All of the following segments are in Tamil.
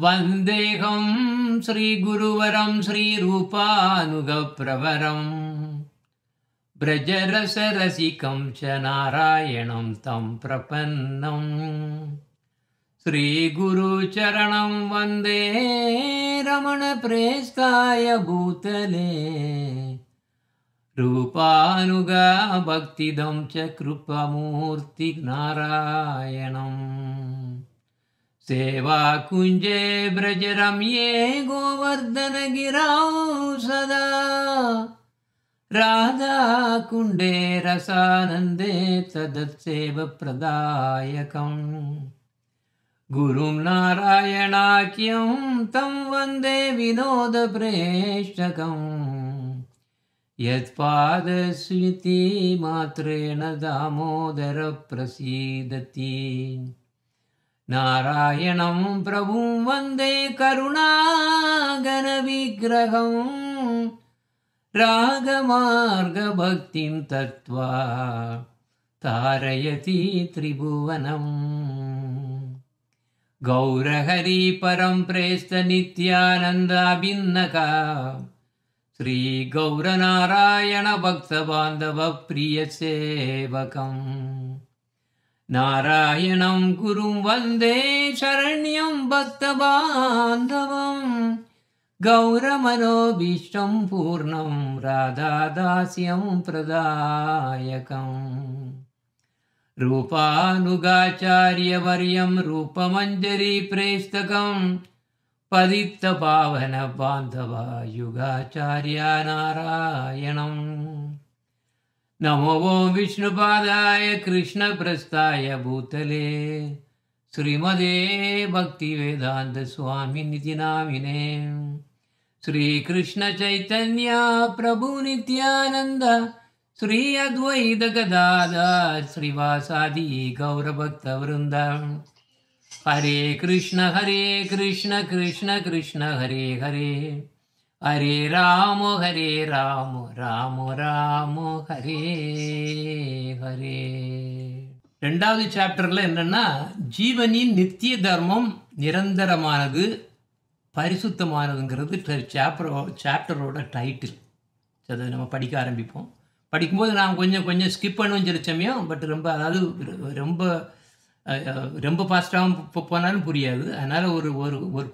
वन्देऽहं श्रीगुरुवरं श्रीरूपानुगप्रवरं ब्रजरसरसिकं च नारायणं तं प्रपन्नं श्रीगुरुचरणं वन्दे रमणप्रेष्ठाय भूतले रूपानुगा भक्तिदं च कृपामूर्तिनारायणम् सेवा कुंजे ब्रजरम्ये गोवर्धनगिरौ सदा राधा कुंडे रसानन्दे तदत्सेव प्रदायकम् गुरुं नारायणाख्यं तं वन्दे विनोदप्रेष्ठकम् यत्पादस्मृति मात्रेण दामोदर प्रसीदति नारायणं प्रभुं वन्दे करुणागणविग्रहं रागमार्गभक्तिं तत्त्वा तारयति त्रिभुवनम् गौरहरि परं प्रेष्ठ नित्यानन्दाभिन्नका श्री गौरनारायण भक्तबान्धव प्रियसेवकम् नारायणं गुरुं वन्दे शरण्यं भक्तबान्धवं गौरमनोभीष्टं पूर्णं राधादास्यं प्रदायकम् रूपानुगाचार्यवर्यं रूपमञ्जरी प्रेष्ठकं पतितपावन बान्धवा युगाचार्य नारायणम् नमो ओं विष्णुपादाय कृष्णप्रस्थाय भूतले श्रीमदे भक्तिवेदान्त स्वामिनिति नामिने श्रीकृष्ण चैतन्य प्रभु नित्यानंद श्री अद्वैत गदाधर श्रीवासादि गौरभक्तवृन्द हरे कृष्ण कृष्ण कृष्ण हरे हरे हरे राम राम राम हरे हरे ரெண்டாவது சாப்டர்ல என்னன்னா ஜீவனின் நித்திய தர்மம் நிரந்தரமானது பரிசுத்தமானதுங்கிறது சாப்டரோட டைட்டில். அதை நம்ம படிக்க ஆரம்பிப்போம். படிக்கும்போது நான் கொஞ்சம் ஸ்கிப் பண்ணுவோம் சில சமயம். பட் ரொம்ப ஃபாஸ்ட்டாகவும் போனாலும் புரியாது. அதனால் ஒரு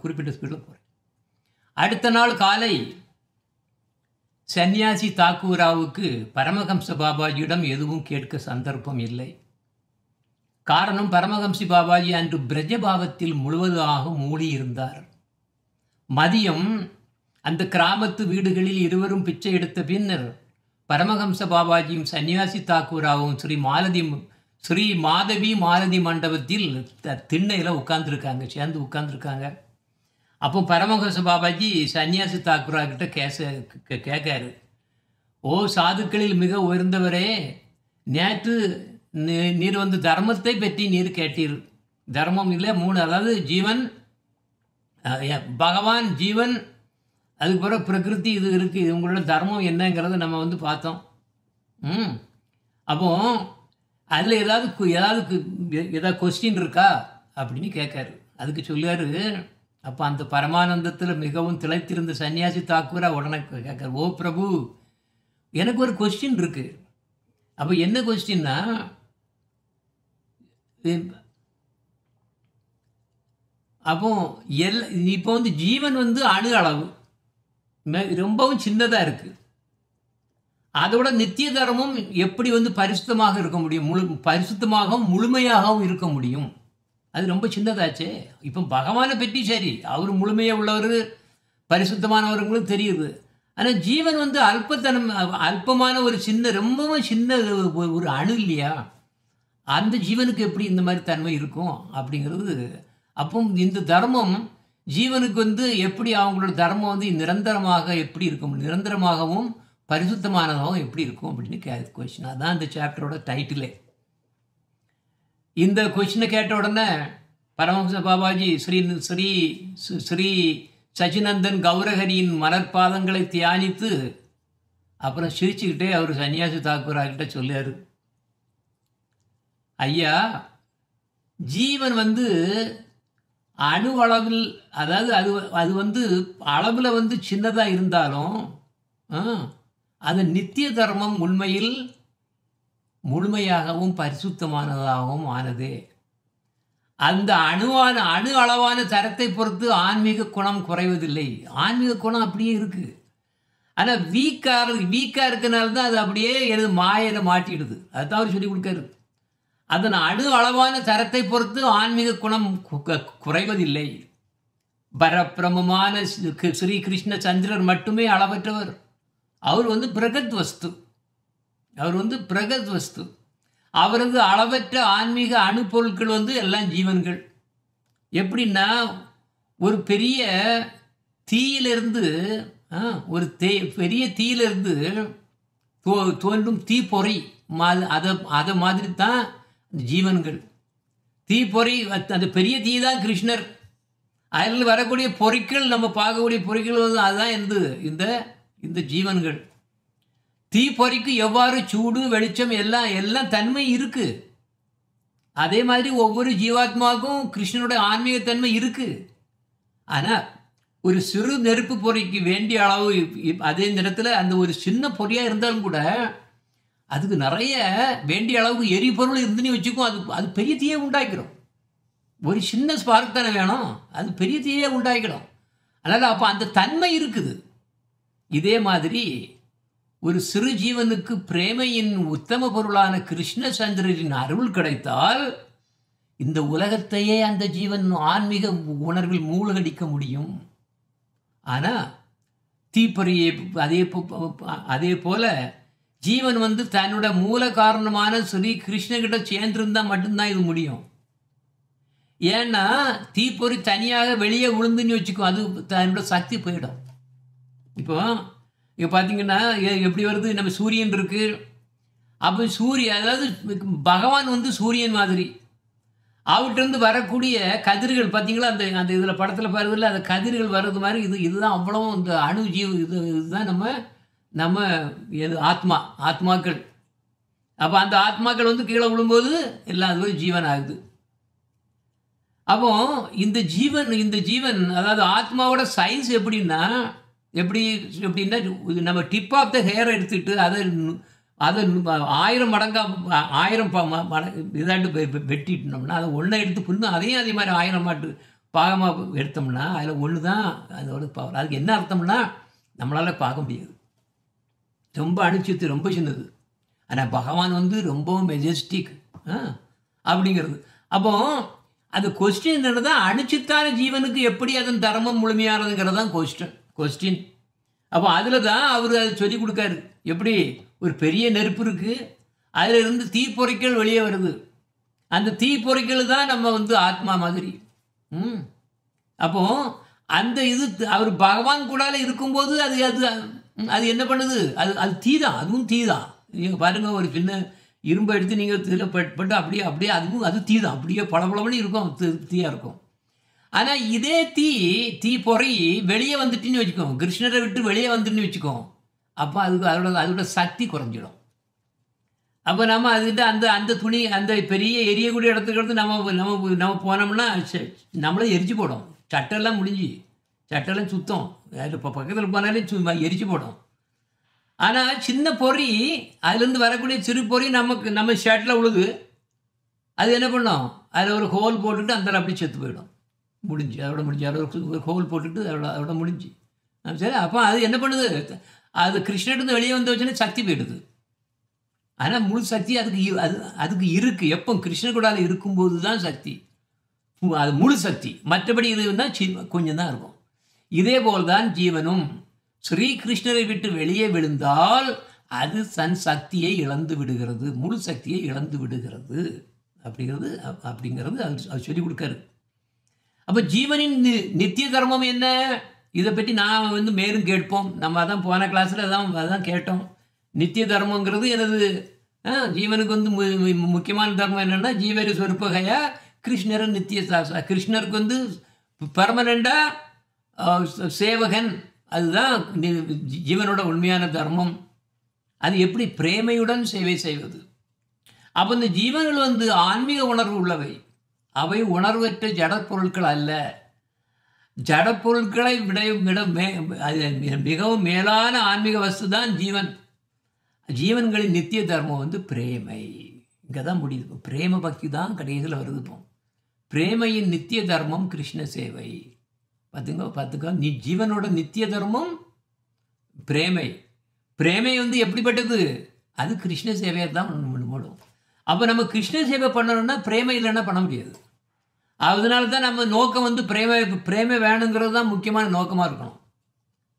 குறிப்பிட்ட ஸ்பீடில் போகிறேன். அடுத்த நாள் காலை சன்னியாசி தாக்கூராவுக்கு பரமஹம்ச பாபாஜியிடம் எதுவும் கேட்க சந்தர்ப்பம் இல்லை. காரணம், பரமஹம்சி பாபாஜி அன்று பிரஜபாவத்தில் முழுவதாக மூழ்கியிருந்தார். மதியம் அந்த கிராமத்து வீடுகளில் இருவரும் பிச்சை எடுத்த பின்னர் பரமஹம்ச பாபாஜியும் சன்னியாசி தாக்கூராவும் ஸ்ரீ மாதவி மாலதி மண்டபத்தில் திண்ணையில் சேர்ந்து உட்கார்ந்துருக்காங்க. அப்போ பரமஹம்ச பாபாஜி சன்னியாசி தாக்கூரா கிட்ட கேட்காரு, ஓ சாதுக்களில் மிக உயர்ந்தவரே, நேற்று நீர் தர்மத்தை பற்றி நீர் கேட்டீர். தர்மம் இல்லை 3, அதாவது ஜீவன், பகவான், ஜீவன், அதுக்கு பிறகு பிரகிருதி இது இருக்குது. உங்களோட தர்மம் என்னங்கிறத நம்ம பார்த்தோம். அப்போ அதில் ஏதாவது கொஸ்டின் இருக்கா அப்படின்னு கேட்காரு. அதுக்கு சொல்லுவார். அப்போ அந்த பரமானந்தத்தில் மிகவும் திளைத்திருந்த சன்னியாசி தாக்கூரா உடனே கேட்கார், ஓ பிரபு, எனக்கு ஒரு கொஸ்டின் இருக்கு. அப்போ என்ன கொஸ்டின்னா, அப்போ இப்போ ஜீவன் அணு அளவு ரொம்பவும் சின்னதாக இருக்கு. அதோட நித்திய தர்மம் எப்படி பரிசுத்தமாக இருக்க முடியும், பரிசுத்தமாகவும் முழுமையாகவும் இருக்க முடியும்? அது ரொம்ப சின்னதாச்சே. இப்போ பகவானை பற்றி சரி, அவர் முழுமையாக உள்ளவர், பரிசுத்தமானவர்களும் தெரியுது. ஆனால் ஜீவன் அல்பமான ஒரு ரொம்பவும் சின்ன ஒரு அணு இல்லையா? அந்த ஜீவனுக்கு எப்படி இந்த மாதிரி தன்மை இருக்கும் அப்படிங்கிறது. அப்போ இந்த தர்மம் ஜீவனுக்கு எப்படி அவங்களோட தர்மம் நிரந்தரமாக எப்படி இருக்க முடியும், நிரந்தரமாகவும் பரிசுத்தமானதாகவும் எப்படி இருக்கும் அப்படின்னு கொஸ்டின். அதான் இந்த சாப்டரோட டைட்டிலே. இந்த கொஸ்டினை கேட்ட உடனே பரமஹம்ச பாபாஜி ஸ்ரீ சச்சினந்தன் கௌரஹரியின் மலர்பாதங்களை தியானித்து அப்புறம் சிரிச்சுக்கிட்டே அவர் சன்னியாசி தாக்கூரா கிட்ட சொல்லுறாரு, ஐயா, ஜீவன் அணு அளவில், அதாவது அது அது வந்து அளவில் வந்து சின்னதாக இருந்தாலும் அது நித்திய தர்மம் உண்மையில் முழுமையாகவும் பரிசுத்தமானதாகவும் ஆனதே. அந்த அணு அளவான தரத்தை பொறுத்து ஆன்மீக குணம் குறைவதில்லை. ஆன்மீக குணம் அப்படியே இருக்கு. ஆனால் வீக்காக இருக்கனால தான் அது அப்படியே எனது மாயையில் மாட்டிடுது. அதுதான் அவர் சொல்லி கொடுக்காரு. அதன் அணு அளவான தரத்தை பொறுத்து ஆன்மீக குணம் குறைவதில்லை. பரபிரமமான ஸ்ரீ கிருஷ்ண சந்திரர் மட்டுமே அளவற்றவர். அவர் வந்து பிரகத் வஸ்து. அவரது அளவற்ற ஆன்மீக அணுப்பொருட்கள் வந்து எல்லாம் ஜீவன்கள். எப்படின்னா, ஒரு பெரிய தீயிலிருந்து பெரிய தீயிலிருந்து தோன்றும் தீப்பொறி அதை மாதிரி தான் ஜீவன்கள். தீப்பொறி, அந்த பெரிய தீ தான் கிருஷ்ணர். அதில் வரக்கூடிய பொறிகள், நம்ம பார்க்கக்கூடிய பொறிகள் வந்து அதுதான் இந்த ஜீவன்கள். தீப்பொறிக்கு எவ்வாறு சூடு, வெளிச்சம் எல்லாம் தன்மை இருக்கு. அதே மாதிரி ஒவ்வொரு ஜீவாத்மாவுக்கும் கிருஷ்ணனுடைய ஆன்மீக தன்மை இருக்கு. ஆனால் ஒரு சிறு நெருப்பு பொறிக்கு வேண்டிய அளவு, அதே நேரத்தில் அந்த ஒரு சின்ன பொறியாக இருந்தாலும் கூட அதுக்கு நிறைய வேண்டிய அளவுக்கு எரிபொருள் இருந்துன்னு வச்சுக்கும். அது பெரிய தீயை உண்டாக்கிறோம். ஒரு சின்ன ஸ்பார்க் தானே வேணும், அது பெரிய தீயை உண்டாக்கிடும். அதனால் அப்போ அந்த தன்மை இருக்குது. இதே மாதிரி ஒரு சிறு ஜீவனுக்கு பிரேமையின் உத்தம பொருளான கிருஷ்ண சந்திரரின் அருள் கிடைத்தால் இந்த உலகத்தையே அந்த ஜீவன் ஆன்மீக உணர்வில் மூழ்கடிக்க முடியும். ஆனால் தீப்பொறியை அதே போல ஜீவன் வந்து தன்னோட மூல காரணமான ஸ்ரீ கிருஷ்ணகிட்ட சேர்ந்திருந்தால் மட்டும்தான் இது முடியும். ஏன்னா தீப்பொறி தனியாக வெளியே விழுந்துன்னு வச்சுக்கோ, அது தன்னோட சக்தி போயிடும். இப்போ பார்த்தீங்கன்னா எப்படி வருது, நம்ம சூரியன் இருக்கு. அப்போ அதாவது பகவான் வந்து சூரியன் மாதிரி. அவர்கிட்டருந்து வரக்கூடிய கதிர்கள் பார்த்தீங்களா, அந்த இதில் படத்தில் பாருதில்ல, அந்த கதிர்கள் வர்றது மாதிரி இதுதான் அவ்வளவும் இந்த அணு இதுதான் நம்ம ஆத்மாக்கள். அப்போ அந்த ஆத்மாக்கள் வந்து கீழே விழும்போது எல்லாம் அது ஜீவன் ஆகுது. அப்போ இந்த ஜீவன் அதாவது ஆத்மாவோட சைஸ் எப்படின்னா நம்ம டிப் ஆஃப் த ஹேரை எடுத்துக்கிட்டு அதை 1000 மடங்காக இதாண்டு வெட்டிட்டோம்னா, அதை ஒன்றை எடுத்து புண்ணு அதையும் அதே மாதிரி 1000 மாட்டு பாகமாக எடுத்தோம்னா அதில் ஒன்று தான் அதோட பவர். அதுக்கு என்ன அர்த்தம்னா, நம்மளால் பார்க்க முடியாது, ரொம்ப அணுச்சத்து, ரொம்ப சின்னது. ஆனால் பகவான் வந்து ரொம்ப மெஜஸ்டிக் அப்படிங்கிறது. அப்போ அது கொஸ்டின் என்னன்னா, அணுச்சித்தான ஜீவனுக்கு எப்படி அதன் தர்மம் முழுமையானதுங்கிறது தான் கொஸ்டின். அப்போ அதில் தான் அவர் அதை சொல்லி கொடுக்காரு. எப்படி ஒரு பெரிய நெருப்பு இருக்குது, அதில் இருந்து தீப்பொறிகள் வெளியே வருது. அந்த தீப்பொறிகள் தான் நம்ம வந்து ஆத்மா மாதிரி. அப்போ அந்த அவர் பகவான் கூடால இருக்கும்போது அது என்ன பண்ணுது, அது தீ தான், அதுவும் தீ தான். நீங்கள் பாருங்கள், ஒரு சின்ன இரும்பை எடுத்து நீங்கள் இதில் பட்டு அப்படியே அது தீ தான், அப்படியே பளபளன்னு இருக்கும், தீயாக இருக்கும். ஆனால் இதே தீப்பொறி வெளியே வந்துட்டுன்னு வச்சுக்கோம், கிருஷ்ணரை விட்டு வெளியே வந்துட்டுன்னு வச்சுக்கோம், அப்போ அதோட சக்தி குறைஞ்சிடும். அப்போ நம்ம அதுக்கிட்ட அந்த துணி, அந்த பெரிய எரியக்கூடிய இடத்துக்கு நம்ம போனோம்னா நம்மளே எரிச்சு போடும். சட்டெல்லாம் சுத்தம், இப்போ பக்கத்தில் போனாலே எரிச்சு போடும். ஆனால் சின்ன பொறி, அதுலேருந்து வரக்கூடிய சிறு பொறி நம்ம ஷர்ட்டில் உழுது, அது என்ன பண்ணோம், அதில் ஒரு ஹோல் போட்டுட்டு அந்த அப்படி செத்து போயிடும். அதோட முடிஞ்சு ஒரு ஹோல் போட்டுட்டு அதோட முடிஞ்சு. சரி, அப்போ அது என்ன பண்ணுது, அது கிருஷ்ணர்கிட்ட வெளியே வந்து வச்சுன்னா சக்தி போயிடுது. ஆனால் முழு சக்தி அதுக்கு இருக்குது. எப்போ கிருஷ்ண கூடால இருக்கும்போது தான் சக்தி, அது முழு சக்தி. மற்றபடி இது இருந்தால் கொஞ்சம் தான் இருக்கும். இதே போல் தான் ஜீவனும் ஸ்ரீ கிருஷ்ணரை விட்டு வெளியே விழுந்தால் அது தன் சக்தியை இழந்து விடுகிறது, முழு சக்தியை இழந்து விடுகிறது அப்படிங்கிறது அவர் சொல்லிக் கொடுக்காரு. அப்போ ஜீவனின் நித்திய தர்மம் என்ன, இதை பற்றி நான் வந்து மேலும் கேட்போம். நம்ம அதான் போன கிளாஸில் அதான் கேட்டோம். நித்திய தர்மங்கிறது எனது ஜீவனுக்கு வந்து முக்கியமான தர்மம் என்னென்னா, ஜீவரி சொருப்பகையா கிருஷ்ணர் நித்திய கிருஷ்ணருக்கு வந்து பர்மனண்டாக சேவகன், அதுதான் ஜீவனோட உண்மையான தர்மம். அது எப்படி பிரேமையுடன் சேவை செய்வது. அப்போ இந்த ஜீவன்கள் வந்து ஆன்மீக உணர்வு உள்ளவை. அவை உணர்வற்ற ஜடப்பொருட்கள் அல்ல. ஜடப்பொருட்களை மிகவும் மேலான ஆன்மீக வஸ்து தான் ஜீவன். ஜீவன்களின் நித்திய தர்மம் பிரேமை. இங்கே தான் முடியுது. பிரேம பக்தி தான் கடைசியில் வருது. இப்போ பிரேமையின் நித்திய தர்மம் கிருஷ்ண சேவை. பார்த்துக்கோ நீ ஜீவனோட நித்திய தர்மம் பிரேமை. பிரேமை எப்படிப்பட்டது? அது கிருஷ்ண சேவையை தான் மூடும். அப்போ நம்ம கிருஷ்ண சேவை பண்ணணும்னா பிரேமை இல்லைன்னா பண்ண முடியாது. அதனால தான் நம்ம நோக்கம் பிரேமை வேணுங்கிறது தான் முக்கியமான நோக்கமாக இருக்கணும்.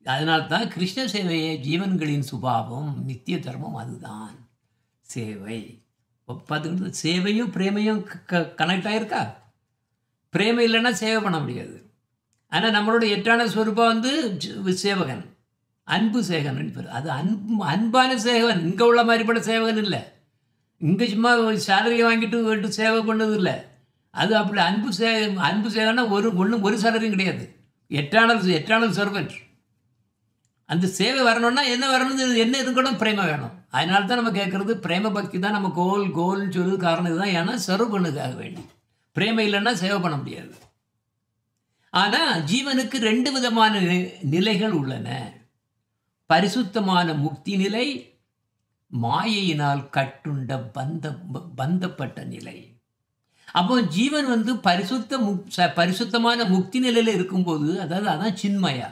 அதனால தான் கிருஷ்ண சேவையை ஜீவன்களின் சுபாவம் நித்திய தர்மம் அதுதான் சேவை. பார்த்துக்கிட்டு சேவையும் பிரேமையும் கனெக்ட் ஆகிருக்கா? பிரேமை இல்லைன்னா சேவை பண்ண முடியாது. ஆனால் நம்மளோட எட்டான ஸ்வரூபம் சேவகன், அன்பு சேகன். அது அன்பான சேவகன். இங்கே உள்ள மாதிரிப்பட்ட சேவகன் இல்லை. இங்கே சும்மா சேலரியை வாங்கிட்டு சேவை பண்ணது இல்லை. அது அப்படி அன்பு சேகன்னா ஒரு சேலரியும் கிடையாது. எட்டானல் சர்வெண்ட். அந்த சேவை வரணும்னா என்ன வரணும்? என்ன இருக்கணும்? பிரேம வேணும். அதனால தான் நம்ம கேட்குறது பிரேம பக்தி தான் நம்ம கோல்னு சொல்லுறது காரணம் இதுதான். ஏன்னா சர்வ் பண்ணதுக்காக வேண்டி. பிரேமை இல்லைன்னா சேவை பண்ண முடியாது. ஆனால் ஜீவனுக்கு 2 விதமான நிலைகள் உள்ளன. பரிசுத்தமான முக்தி நிலை, மாயையினால் கட்டுண்ட பந்தப்பட்ட நிலை. அப்போ ஜீவன் பரிசுத்தமான முக்தி நிலையில் இருக்கும்போது, அதாவது அதான் சின்மயா,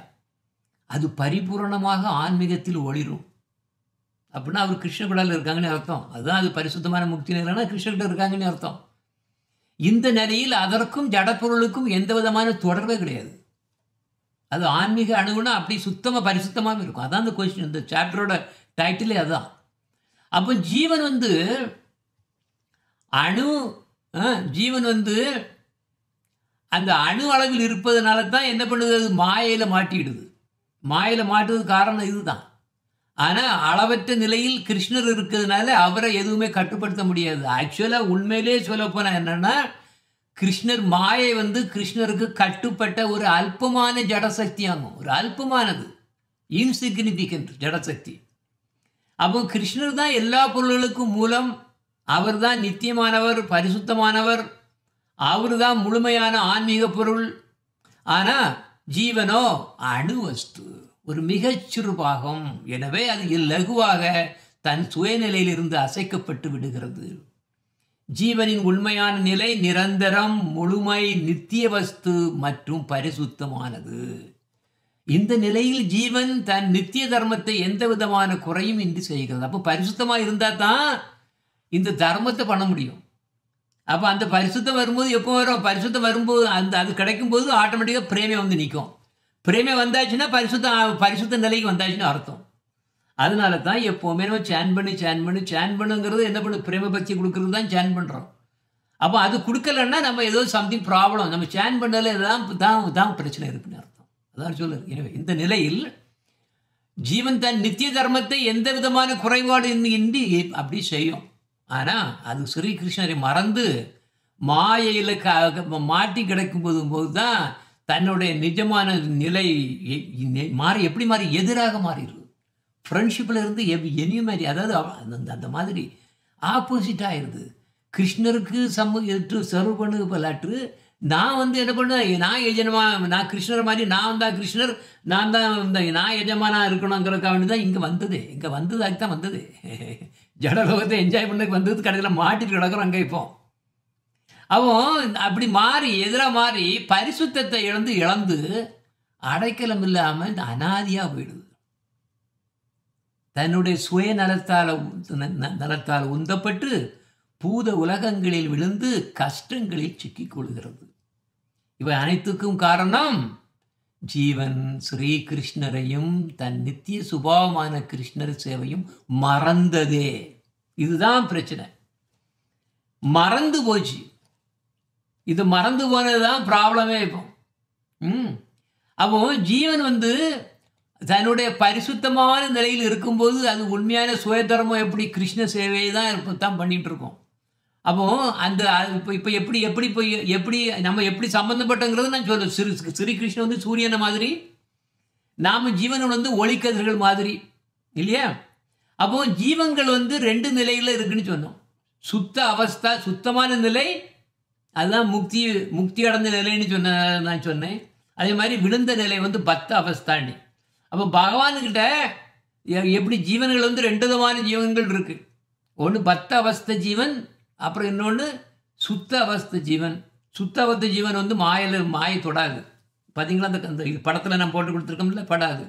அது பரிபூரணமாக ஆன்மீகத்தில் ஒளிரும். அப்படின்னா அவர் கிருஷ்ணகுடாவில் இருக்காங்கன்னு அர்த்தம். அதுதான் அது பரிசுத்தமான முக்தி நிலைன்னா கிருஷ்ணகிட்ட இருக்காங்கன்னு அர்த்தம். இந்த நிலையில் அதற்கும் ஜடப்பொருளுக்கும் எந்த விதமான தொடர்பே கிடையாது. அது ஆன்மீக அணுகுனா அப்படி சுத்தமாக பரிசுத்தமாக இருக்கும். அதான் அந்த கொஸ்டின், இந்த சாப்டரோட டைட்டிலே அதுதான். அப்போ ஜீவன் ஜீவன் அந்த அணு அளவில் இருப்பதனால தான் என்ன பண்ணுது? அது மாயையில் மாட்டிடுது. மாயையில் மாட்டுறது காரணம் இதுதான். ஆனால் அளவற்ற நிலையில் கிருஷ்ணர் இருக்கிறதுனால அவரை எதுவுமே கட்டுப்படுத்த முடியாது. ஆக்சுவலாக உண்மையிலே சொல்லப்போனால் என்னென்னா, கிருஷ்ணர் மாயை கிருஷ்ணருக்கு கட்டுப்பட்ட ஒரு அல்பமான ஜடசக்தியாகும். ஒரு அல்பமானது, இன்சிக்னிஃபிகண்ட் ஜடசக்தி. அப்போ கிருஷ்ணர் தான் எல்லா பொருள்களுக்கும் மூலம். அவர் தான் நித்தியமானவர், பரிசுத்தமானவர். அவர் தான் முழுமையான ஆன்மீக பொருள். ஆனால் ஜீவனோ அணுவஸ்து, ஒரு மிகச்சிறு பாகம். எனவே அது இலகுவாக தன் சுயநிலையிலிருந்து அசைக்கப்பட்டு விடுகிறது. ஜீவனின் உண்மையான நிலை நிரந்தரம், முழுமை, நித்திய வஸ்து மற்றும் பரிசுத்தமானது. இந்த நிலையில் ஜீவன் தன் நித்திய தர்மத்தை எந்த விதமான குறையும் இன்றி செய்கிறது. அப்போ பரிசுத்தமாக இருந்தால் தான் இந்த தர்மத்தை பண்ண முடியும். அப்போ அந்த பரிசுத்தம் வரும்போது எப்போ வரும்? பரிசுத்தம் வரும்போது அது கிடைக்கும்போது ஆட்டோமேட்டிக்காக பிரேமை நிற்கும். பிரேமை வந்தாச்சுன்னா பரிசுத்த நிலைக்கு வந்தாச்சுன்னு அர்த்தம். அதனால தான் எப்போவுமே நம்ம சேன் பண்ணுங்கிறது என்ன பண்ணு? பிரேம பக்தி கொடுக்கறது தான் சேன் பண்ணுறோம். அப்போ அது கொடுக்கலன்னா நம்ம ஏதோ சம்திங் ப்ராப்ளம், நம்ம சேன் பண்ணல தான் பிரச்சனை இருக்குன்னு அர்த்தம். அதான் சொல்லுது. எனவே இந்த நிலையில் ஜீவன் தன் நித்திய தர்மத்தை எந்த விதமான குறைபாடு இன்றி அப்படி செய்யும். ஆனால் அது ஸ்ரீகிருஷ்ணரை மறந்து மாயையில் மாட்டி கிடைக்கும் போது தான் தன்னுடைய நிஜமான நிலை எப்படி மாறி எதிராக மாறிடுது. ஃப்ரெண்ட்ஷிப்பில் இருந்து மாதிரி, அதாவது அந்த மாதிரி ஆப்போசிட் ஆயிடுது. கிருஷ்ணருக்கு சர்வ் பண்ணது போலாற்று நான் என்ன பண்ணேன்? நான் கிருஷ்ணர் மாதிரி நான் தான் கிருஷ்ணர், நான் எஜமானா இருக்கணுங்கிறதுக்காக வேண்டி தான் இங்கே வந்தது. அதுக்கு தான் வந்தது. ஜடலோகத்தை என்ஜாய் பண்ணதுக்கு வந்தது. கடைசியில் மாட்டிட்டு கிடக்கிறோம் அங்கே. இப்போ அவன் அப்படி எதிராக மாறி பரிசுத்தத்தை இழந்து அடைக்கலம் இல்லாமல் இந்த அனாதியாக போயிடுது. தன்னுடைய நலத்தால் உந்தப்பட்டு பூத உலகங்களில் விழுந்து கஷ்டங்களில் சிக்கிக் கொள்கிறது. இவை அனைத்துக்கும் காரணம் ஜீவன் ஸ்ரீகிருஷ்ணரையும் தன் நித்திய சுபாவமான கிருஷ்ணர் சேவையும் மறந்ததே. இதுதான் பிரச்சனை. மறந்து போச்சு. இது மறந்து போனதுதான் ப்ராப்ளமே. இப்போ அப்போ ஜீவன் தன்னுடைய பரிசுத்தமான நிலையில் இருக்கும்போது அது உண்மையான சுயதர்மம் எப்படி கிருஷ்ண சேவையை தான் பண்ணிட்டு இருக்கோம். அப்போ இப்போ எப்படி நம்ம எப்படி சம்பந்தப்பட்டங்கிறது நான் சொல்ல. ஸ்ரீகிருஷ்ணன் சூரியனை மாதிரி, நாம ஜீவன் ஒளிக்கதிர்கள் மாதிரி இல்லையா? அப்போ ஜீவன்கள் 2 நிலையில் இருக்குன்னு சொன்னோம். சுத்த அவஸ்தா, சுத்தமான நிலை, அதுதான் முக்தி அடைந்த நிலைன்னு நான் சொன்னேன். அதே மாதிரி விழுந்த நிலை வந்து பத்த அவஸ்தாண்டி. அப்போ பகவானுக்கிட்ட எப்படி ஜீவன்கள் வந்து 2 விதமான ஜீவன்கள் இருக்குது. ஒன்று பத்த அவஸ்த ஜீவன், அப்புறம் இன்னொன்று சுத்த அவஸ்த ஜீவன். சுத்த அவஸ்த ஜீவன் வந்து மாயை தொடாது. பார்த்தீங்களா, அந்த படத்தில் நான் போட்டு கொடுத்துருக்கோம்ல, படாது.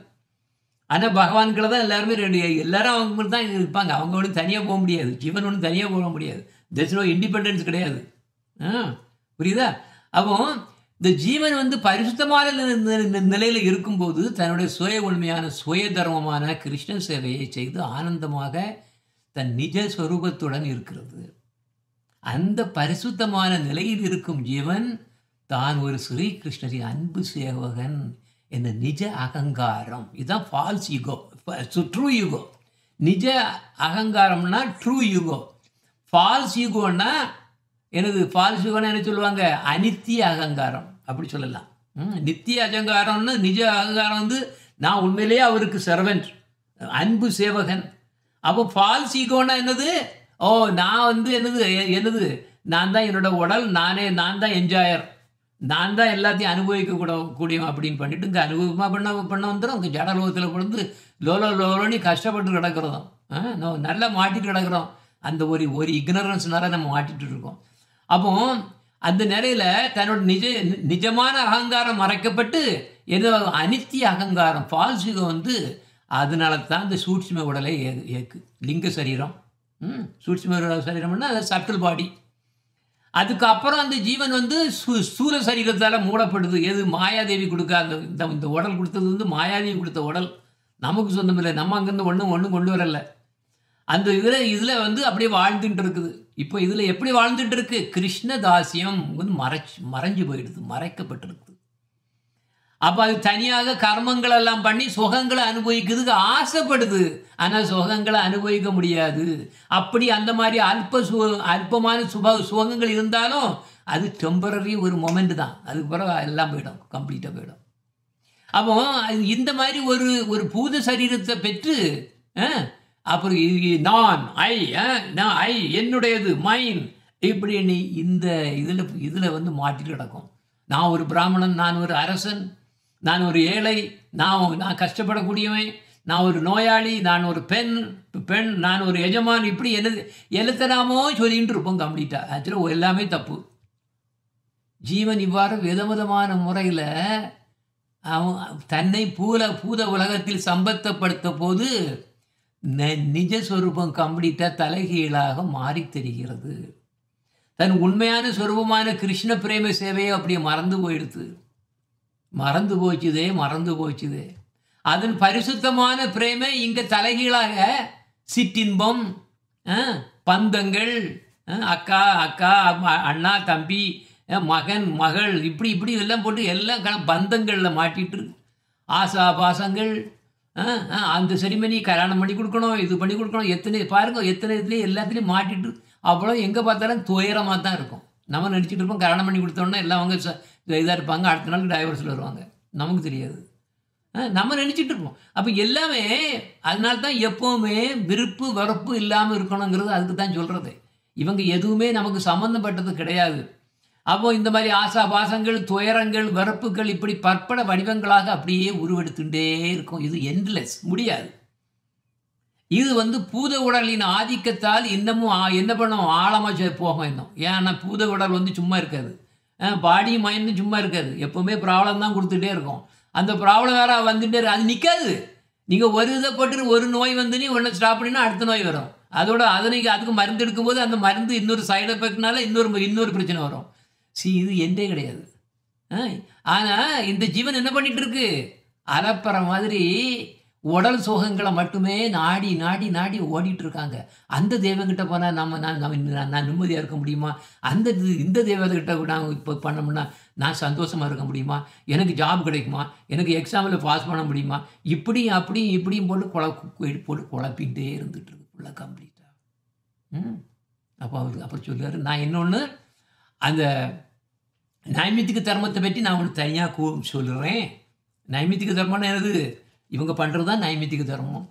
ஆனால் பகவான்களை தான் எல்லாருமே எல்லாரும் அவங்க தான் இருப்பாங்க. அவங்க ஒன்றும் தனியாக போக முடியாது. ஜீவன் ஒன்றும் தனியாக போக முடியாது. தேர்ஸ் நோ இண்டிபெண்டன்ஸ் கிடையாது. புரியுதா? அப்போ இந்த ஜீவன் வந்து பரிசுத்தமான நிலையில் இருக்கும்போது தன்னுடைய சுய உண்மையான சுய தர்மமான கிருஷ்ண சேவையை செய்து ஆனந்தமாக தன் நிஜ ஸ்வரூபத்துடன் இருக்கிறது. அந்த பரிசுத்தமான நிலையில் இருக்கும் ஜீவன் தான் ஒரு ஸ்ரீ கிருஷ்ணரின் அன்பு சேவகன் என்ற நிஜ அகங்காரம். இதுதான் ஃபால்ஸ் யுகோ, ட்ரூ யுகோ. நிஜ அகங்காரம்னா ட்ரூ யுகோ. ஃபால்ஸ் யுகோன்னா எனது ஃபால்ஸ் யுகோன்னா என்ன சொல்லுவாங்க? அனித்திய அகங்காரம் அப்படி சொல்லலாம். நித்திய அகங்காரம்னு நிஜ அகங்காரம் வந்து நான் உண்மையிலேயே அவருக்கு சர்வெண்ட், அன்பு சேவகன். அப்போ ஃபால்ஸ் ஈகோன்னா என்னது? நான் வந்து என்னது நான் தான் என்னோட உடல், நான் தான் என்ஜாயர், நான் தான் எல்லாத்தையும் அனுபவிக்க கூடியும் அப்படின்னு பண்ணிட்டு இங்கே அனுபவமாக பண்ண வந்துடும். இங்கே ஜடலோகத்தில் கொண்டு லோலோன்னு கஷ்டப்பட்டு கிடக்கிறோம். நல்லா மாட்டிட்டு கிடக்கிறோம். அந்த ஒரு இக்னரன்ஸ்னால நம்ம மாட்டிட்டு இருக்கோம். அப்போ அந்த நிலையில் தன்னோட நிஜமான அகங்காரம் மறைக்கப்பட்டு ஏதோ அனித்திய அகங்காரம் ஃபால்ஸ் ஈகோ வந்து அதனால தான் இந்த சூட்சும உடலை ஏக்கு லிங்க சரீரம். சூட்சும சரீரம்னா அது சட்டில் பாடி. அதுக்கப்புறம் அந்த ஜீவன் வந்து ஸ்தூல சரீரத்தால் மூடப்படுது. எது? மாயாதேவி கொடுக்காத இந்த உடல் கொடுத்தது வந்து மாயாதேவி கொடுத்த உடல், நமக்கு சொந்தம் இல்லை. நம்ம அங்கேருந்து ஒன்றும் கொண்டு வரல. அந்த இதில் வந்து அப்படியே வாழ்ந்துட்டு இருக்குது. இப்போ இதில் எப்படி வாழ்ந்துட்டு இருக்கு? கிருஷ்ணதாசியம் வந்து மறைஞ்சு போயிடுது, மறைக்கப்பட்டிருக்குது. அப்போ அது தனியாக கர்மங்கள் எல்லாம் பண்ணி சுகங்களை அனுபவிக்கிறதுக்கு ஆசைப்படுது. ஆனால் சுகங்களை அனுபவிக்க முடியாது. அப்படி அந்த மாதிரி அல்பமான சுகங்கள் இருந்தாலும் அது டெம்பரரி ஒரு மொமெண்ட் தான். அதுக்கு பிறகு எல்லாம் போயிடும், கம்ப்ளீட்டாக போயிடும். அப்போ இந்த மாதிரி ஒரு பூத சரீரத்தை பெற்று அப்புறம் நான் ஐ என்னுடையது மைன் இப்படி நீ இந்த இதில் வந்து மாட்டிட்டு கிடக்கும். நான் ஒரு பிராமணன், நான் ஒரு அரசன், நான் ஒரு ஏழை, நான் கஷ்டப்படக்கூடியவன், நான் ஒரு நோயாளி, நான் ஒரு பெண், நான் ஒரு எஜமான், இப்படி எழுத்தனாமோ சொல்லிகிட்டு இருப்போம் கம்ப்ளீட்டாக. ஆக்சுவலாக எல்லாமே தப்பு. ஜீவன் இவ்வாறு விதவிதமான முறையில் தன்னை பூத உலகத்தில் சம்பத்தப்படுத்த போது நிஜஸ்வரூபம் கம்ப்ளீட்டாக தலைகீழாக மாறி தெரிகிறது. தன் உண்மையான ஸ்வரூபமான கிருஷ்ண பிரேம சேவையை அப்படியே மறந்து போச்சுதே. அதன் பரிசுத்தமான பிரேமை இங்கே தலைகீழாக சிற்றின்பம், பந்தங்கள், அக்கா அண்ணா தம்பி, மகன் மகள், இப்படி எல்லாம் போட்டு எல்லாம் பந்தங்களில் மாட்டிட்டு ஆசா பாசங்கள், அந்த செரிமனி கல்யாணம் பண்ணி கொடுக்கணும், இது பண்ணி கொடுக்கணும், எத்தனை இதுலேயும் எல்லாத்துலேயும் மாட்டிட்டு அவ்வளோ எங்கே பார்த்தாலும் துயரமாக தான் இருக்கும். நம்ம நினச்சிட்டு இருப்போம் கல்யாணம் பண்ணி கொடுத்தோன்னா எல்லாம் அவங்க இதாக இருப்பாங்க, அடுத்த நாளுக்கு டைவர்ஸில் வருவாங்க. நமக்கு தெரியாது, நம்ம நினச்சிட்டு இருப்போம். அப்போ எல்லாமே அதனால தான் எப்போவுமே விருப்பு வெறுப்பு இல்லாமல் இருக்கணுங்கிறது அதுக்கு தான் சொல்கிறது. இவங்க எதுவுமே நமக்கு சம்மந்தப்பட்டது கிடையாது. அப்போது இந்த மாதிரி ஆசா பாசங்கள், துயரங்கள், வெறுப்புகள் இப்படி பற்பட வடிவங்களாக அப்படியே உருவெடுத்துட்டே இருக்கும். இது எண்ட்லெஸ், முடியாது. இது வந்து பூத உடலின் ஆதிக்கத்தால் இன்னமும் என்ன பண்ணும், ஆழமாக போகும் இன்னும். ஏன்னா பூத உடல் வந்து சும்மா இருக்காது, பாடி மைண்டும் சும்மா இருக்காது, எப்போவுமே ப்ராப்ளம் தான் கொடுத்துட்டே இருக்கும். அந்த ப்ராப்ளம் வேற வந்துட்டே இருக்கு, அது நிற்காது. நீங்கள் ஒரு இதை போட்டு ஒரு நோய் வந்து ஒன்று ஸ்டாப் பண்ணினா அடுத்த நோய் வரும். அதுக்கு மருந்து எடுக்கும்போது அந்த மருந்து இன்னொரு சைடு எஃபெக்ட்னால இன்னொரு பிரச்சனை வரும். இது எண்டே கிடையாது. ஆனால் இந்த ஜீவன் என்ன பண்ணிட்டு இருக்கு? அறப்பற மாதிரி உடல் சுகங்களை மட்டுமே நாடி ஓடிட்டு இருக்காங்க. அந்த தெய்வங்கிட்ட போனால் நான் நிம்மதியாக இருக்க முடியுமா? இந்த தெய்வங்கிட்ட நான் இப்போ பண்ணோம்னா நான் சந்தோஷமாக இருக்க முடியுமா? எனக்கு ஜாப் கிடைக்குமா? எனக்கு எக்ஸாமில் பாஸ் பண்ண முடியுமா? இப்படியும் போட்டு குழப்பிகிட்டே இருந்துட்டு இருக்கு ஃபுல்லாக கம்ப்ளீட்டாக. அப்போ அவர் அப்புறம் சொல்லுவார், நான் இன்னொன்று அந்த நைமித்திக தர்மத்தை பற்றி நான் ஒன்று தனியாக சொல்லுறேன். நைமித்திக தர்மம்னு என்னது? இவங்க பண்ணுறது தான் நைமித்திக தர்மம்.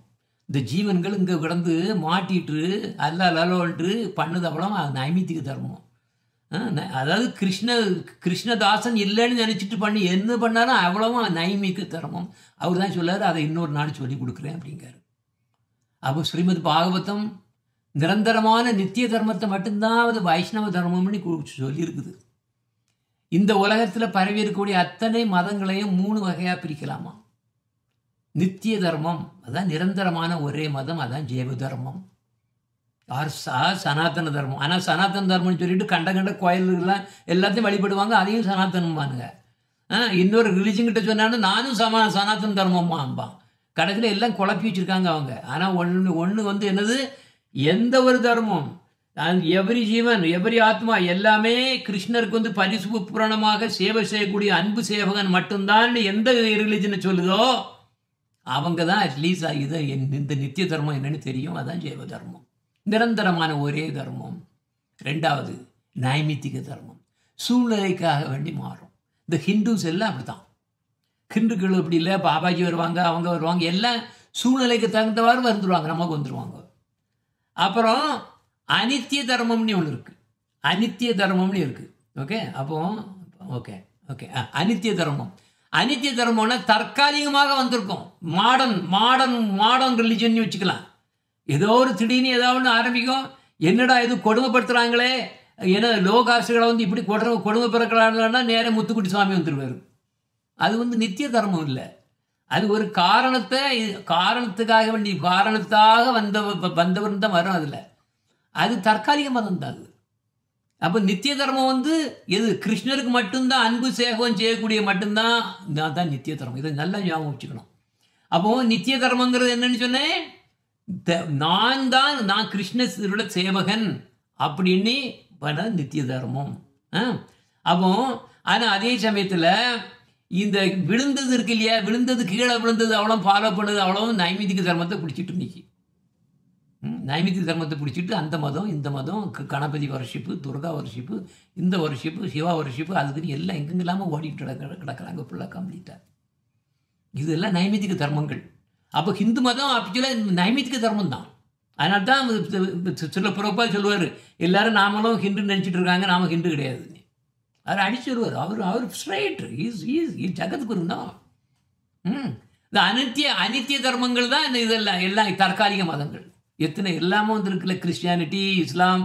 இந்த ஜீவன்கள் இங்கே கிடந்து மாட்டிட்டு அல்லோன்ட்டு பண்ணது அவ்வளோ நைமித்திக தர்மம். அதாவது கிருஷ்ணதாசன் இல்லைன்னு நினச்சிட்டு பண்ணி என்ன பண்ணாலும் அவ்வளவும் நைமிக தர்மம். அவர் தான் சொல்லார், அதை இன்னொரு நாள் சொல்லி கொடுக்குறேன் அப்படிங்காரு. அப்போ ஸ்ரீமத் பாகவதம் நிரந்தரமான நித்திய தர்மத்தை மட்டும்தான் அது வைஷ்ணவ தர்மம்னு சொல்லியிருக்குது. இந்த உலகத்தில் பரவி இருக்கக்கூடிய அத்தனை மதங்களையும் 3 வகையாக பிரிக்கலாமா. நித்திய தர்மம் அதான் நிரந்தரமான ஒரே மதம், அதான் ஜெய்வ தர்மம். சனாதன தர்மம். ஆனால் சனாதன தர்மம்னு சொல்லிட்டு கண்ட கோயில்கள்லாம் எல்லாத்தையும் வழிபடுவாங்க, அதையும் சனாதனம்பானுங்க. இன்னொரு ரிலிஜன்கிட்ட சொன்னாலும் நானும் சனாதன தர்மம்மாம்பான். கடைசியில் எல்லாம் குழப்பி வச்சுருக்காங்க அவங்க. ஆனால் ஒன்று வந்து என்னது, எந்த ஒரு தர்மம், எவரி ஜீவன் எவரி ஆத்மா எல்லாமே கிருஷ்ணருக்கு வந்து பரிசுபூரணமாக சேவை செய்யக்கூடிய அன்பு சேவகன் மட்டும்தான் எந்த ரிலிஜனை சொல்லுதோ அவங்க தான் அட்லீஸ்ட் இது இந்த நித்திய தர்மம் என்னன்னு தெரியும். அதான் ஜெய்வ தர்மம், நிரந்தரமான ஒரே தர்மம். 2வது நைமித்திக தர்மம், சூழ்நிலைக்காக வேண்டி மாறும். இந்த ஹிந்துஸ் எல்லாம் அப்படி தான். ஹிந்துக்கள் அப்படி இல்லை, பாபாஜி வருவாங்க, அவங்க வருவாங்க, எல்லாம் சூழ்நிலைக்கு தகுந்தவாறு வந்துடுவாங்க, நமக்கு வந்துடுவாங்க. அப்புறம் அனித்திய தர்மம்னு ஒன்று இருக்குது, அனித்திய தர்மம்னு இருக்குது. ஓகே, அப்போ ஓகே ஓகே அனித்திய தர்மம். அனித்திய தர்மம்னா தற்காலிகமாக வந்திருக்கும். மாடர்ன் ரிலிஜன் வச்சுக்கலாம். ஏதோ ஒரு திடீர்னு ஏதாவது ஒன்று ஆரம்பிக்கும், என்னடா இது கொடுமைப்படுத்துகிறாங்களே, ஏன்னா லோகாசுகளை வந்து இப்படி கொடுமைப்படுத்துறாங்கன்னா நேரம் முத்துக்குட்டி சுவாமி வந்துடுவார். அது வந்து நித்திய தர்மம் இல்லை. அது ஒரு காரணத்துக்காக வேண்டி காரணத்தாக வந்தவர் தான் வரும். அதில் அது தற்காலிக மதம் தான் அது. அப்போ நித்திய தர்மம் வந்து எது கிருஷ்ணருக்கு மட்டும்தான் அன்பு சேகம் செய்யக்கூடிய மட்டும்தான் தான் நித்திய தர்மம். இதை நல்லா ஞாபகம் வச்சுக்கணும். அப்போது நித்திய தர்மங்கிறது என்னன்னு சொன்னேன், நான் கிருஷ்ணரோட சேவகன் அப்படின்னு பண்ண நித்திய தர்மம். அப்போ ஆனால் அதே சமயத்தில் இந்த விழுந்தது இருக்கு இல்லையா, விழுந்தது கீழே விழுந்தது அவ்வளோ ஃபாலோ பண்ணுது, அவ்வளோ நைமித்திக தர்மத்தை பிடிச்சிட்டு இன்னைக்கு நைமித்திக தர்மத்தை பிடிச்சிட்டு அந்த மதம் இந்த மதம் கணபதி வர்ஷிப்பு, துர்கா வர்ஷிப்பு, இந்த வர்ஷிப்பு, சிவா வர்ஷிப்பு, அதுக்குன்னு எல்லாம் எங்கெங்க இல்லாமல் ஓடிட்டு கிடக்கிறாங்க ஃபுல்லாக கம்ப்ளீட்டாக. இதெல்லாம் நைமித்திக தர்மங்கள். அப்போ ஹிந்து மதம் ஆக்சுவலாக நைமித்திக தர்மம் தான். அதனால தான் சில புறப்பாக சொல்லுவார், எல்லாரும் நாமளும் ஹிந்துன்னு நினச்சிட்டு இருக்காங்க, நாம ஹிந்து கிடையாது. அவர் அடிச்சு வருவார். அவர் ஸ்ட்ரைட் ஈஸ் ஜகத்குரு தான். இந்த அனித்திய தர்மங்கள் தான் இதெல்லாம் எல்லாம் தற்காலிக மதங்கள். எத்தனை எல்லாமே வந்து இருக்குல்ல, கிறிஸ்டியானிட்டி, இஸ்லாம்,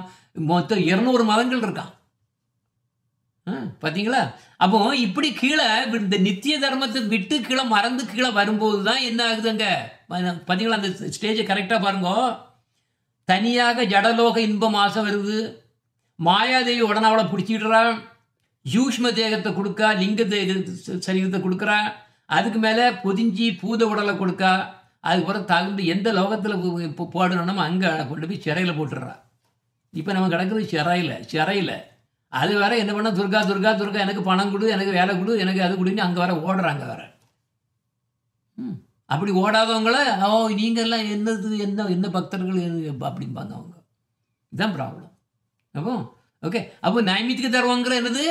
மொத்தம் 200 மதங்கள் இருக்கான். பார்த்தீங்களா? அப்போ இப்படி கீழே இந்த நித்திய தர்மத்தை விட்டு கீழே மறந்து கீழே வரும்போது தான் என்ன ஆகுதுங்க பார்த்தீங்களா? அந்த ஸ்டேஜை கரெக்டாக பாருங்க. தனியாக ஜடலோக இன்பம் ஆசை வருது, மாயாதேவி உடனே அவளை பிடிச்சிடுறான், யூஷ்ம தேகத்தை கொடுக்கா, லிங்க சரீரத்தை கொடுக்குறா, அதுக்கு மேலே பொதிஞ்சி பூத உடலை கொடுக்கா, அதுக்கப்புறம் தகுந்த எந்த லோகத்தில் போடணுமோ அங்கே கொண்டு போய் சிறையில் போட்டுடுறா. இப்போ நம்ம கிடக்குறது சிறையில். அது வேற என்ன பண்ண, துர்கா துர்கா துர்கா எனக்கு பணம் கொடு, எனக்கு வேலை கொடு, எனக்கு அது கொடுன்னு அங்கே வர ஓடுறாங்க வேற. அப்படி ஓடாதவங்கள நீங்கள்லாம் என்ன பக்தர்கள் அப்படிம்பாங்க அவங்க. இதுதான் ப்ராப்ளம். அப்போ ஓகே, அப்போ நைமித்திக தர்மங்கிற என்னது,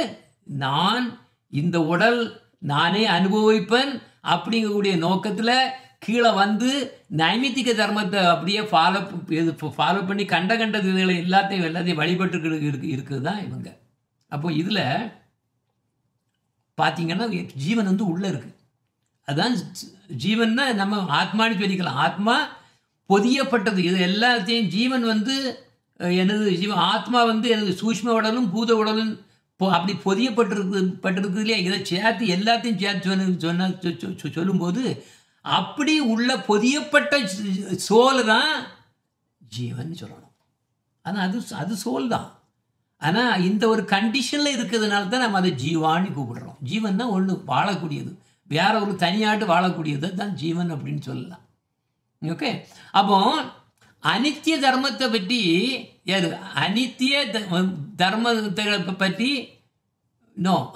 நான் இந்த உடல் நானே அனுபவிப்பேன் அப்படிங்கக்கூடிய நோக்கத்தில் கீழே வந்து நைமித்திக தர்மத்தை அப்படியே ஃபாலோ பண்ணி கண்ட இதுகளை எல்லாத்தையும் வழிபட்டு இருக்குது தான் இவங்க. அப்போ இதில் பார்த்தீங்கன்னா ஜீவன் வந்து உள்ளே இருக்குது. அதுதான் ஜீவன்னா நம்ம ஆத்மானு சொல்லிக்கலாம். ஆத்மா பொதியப்பட்டது. இது எல்லாத்தையும் ஜீவன் வந்து எனது ஆத்மா வந்து எனது சூஷ்ம உடலும் பூத உடலும் அப்படி பொதியப்பட்டிருக்கு இல்லையா, இதை சேர்த்து எல்லாத்தையும் சேர்த்து சொல்லும்போது அப்படி உள்ள பொதியப்பட்ட சோல் தான் ஜீவன் சொல்லணும். ஆனால் அது சோல் தான். ஆனால் இந்த ஒரு கண்டிஷனில் இருக்கிறதுனால தான் நம்ம அதை ஜீவான்னு கூப்பிடுறோம். ஜீவன் தான் ஒன்று வாழக்கூடியது, வேற ஒரு தனியாட்டு வாழக்கூடியது தான் ஜீவன் அப்படின்னு சொல்லலாம். ஓகே, அப்போ அனித்திய தர்மத்தை பற்றி அனித்திய தர்மத்தை பற்றி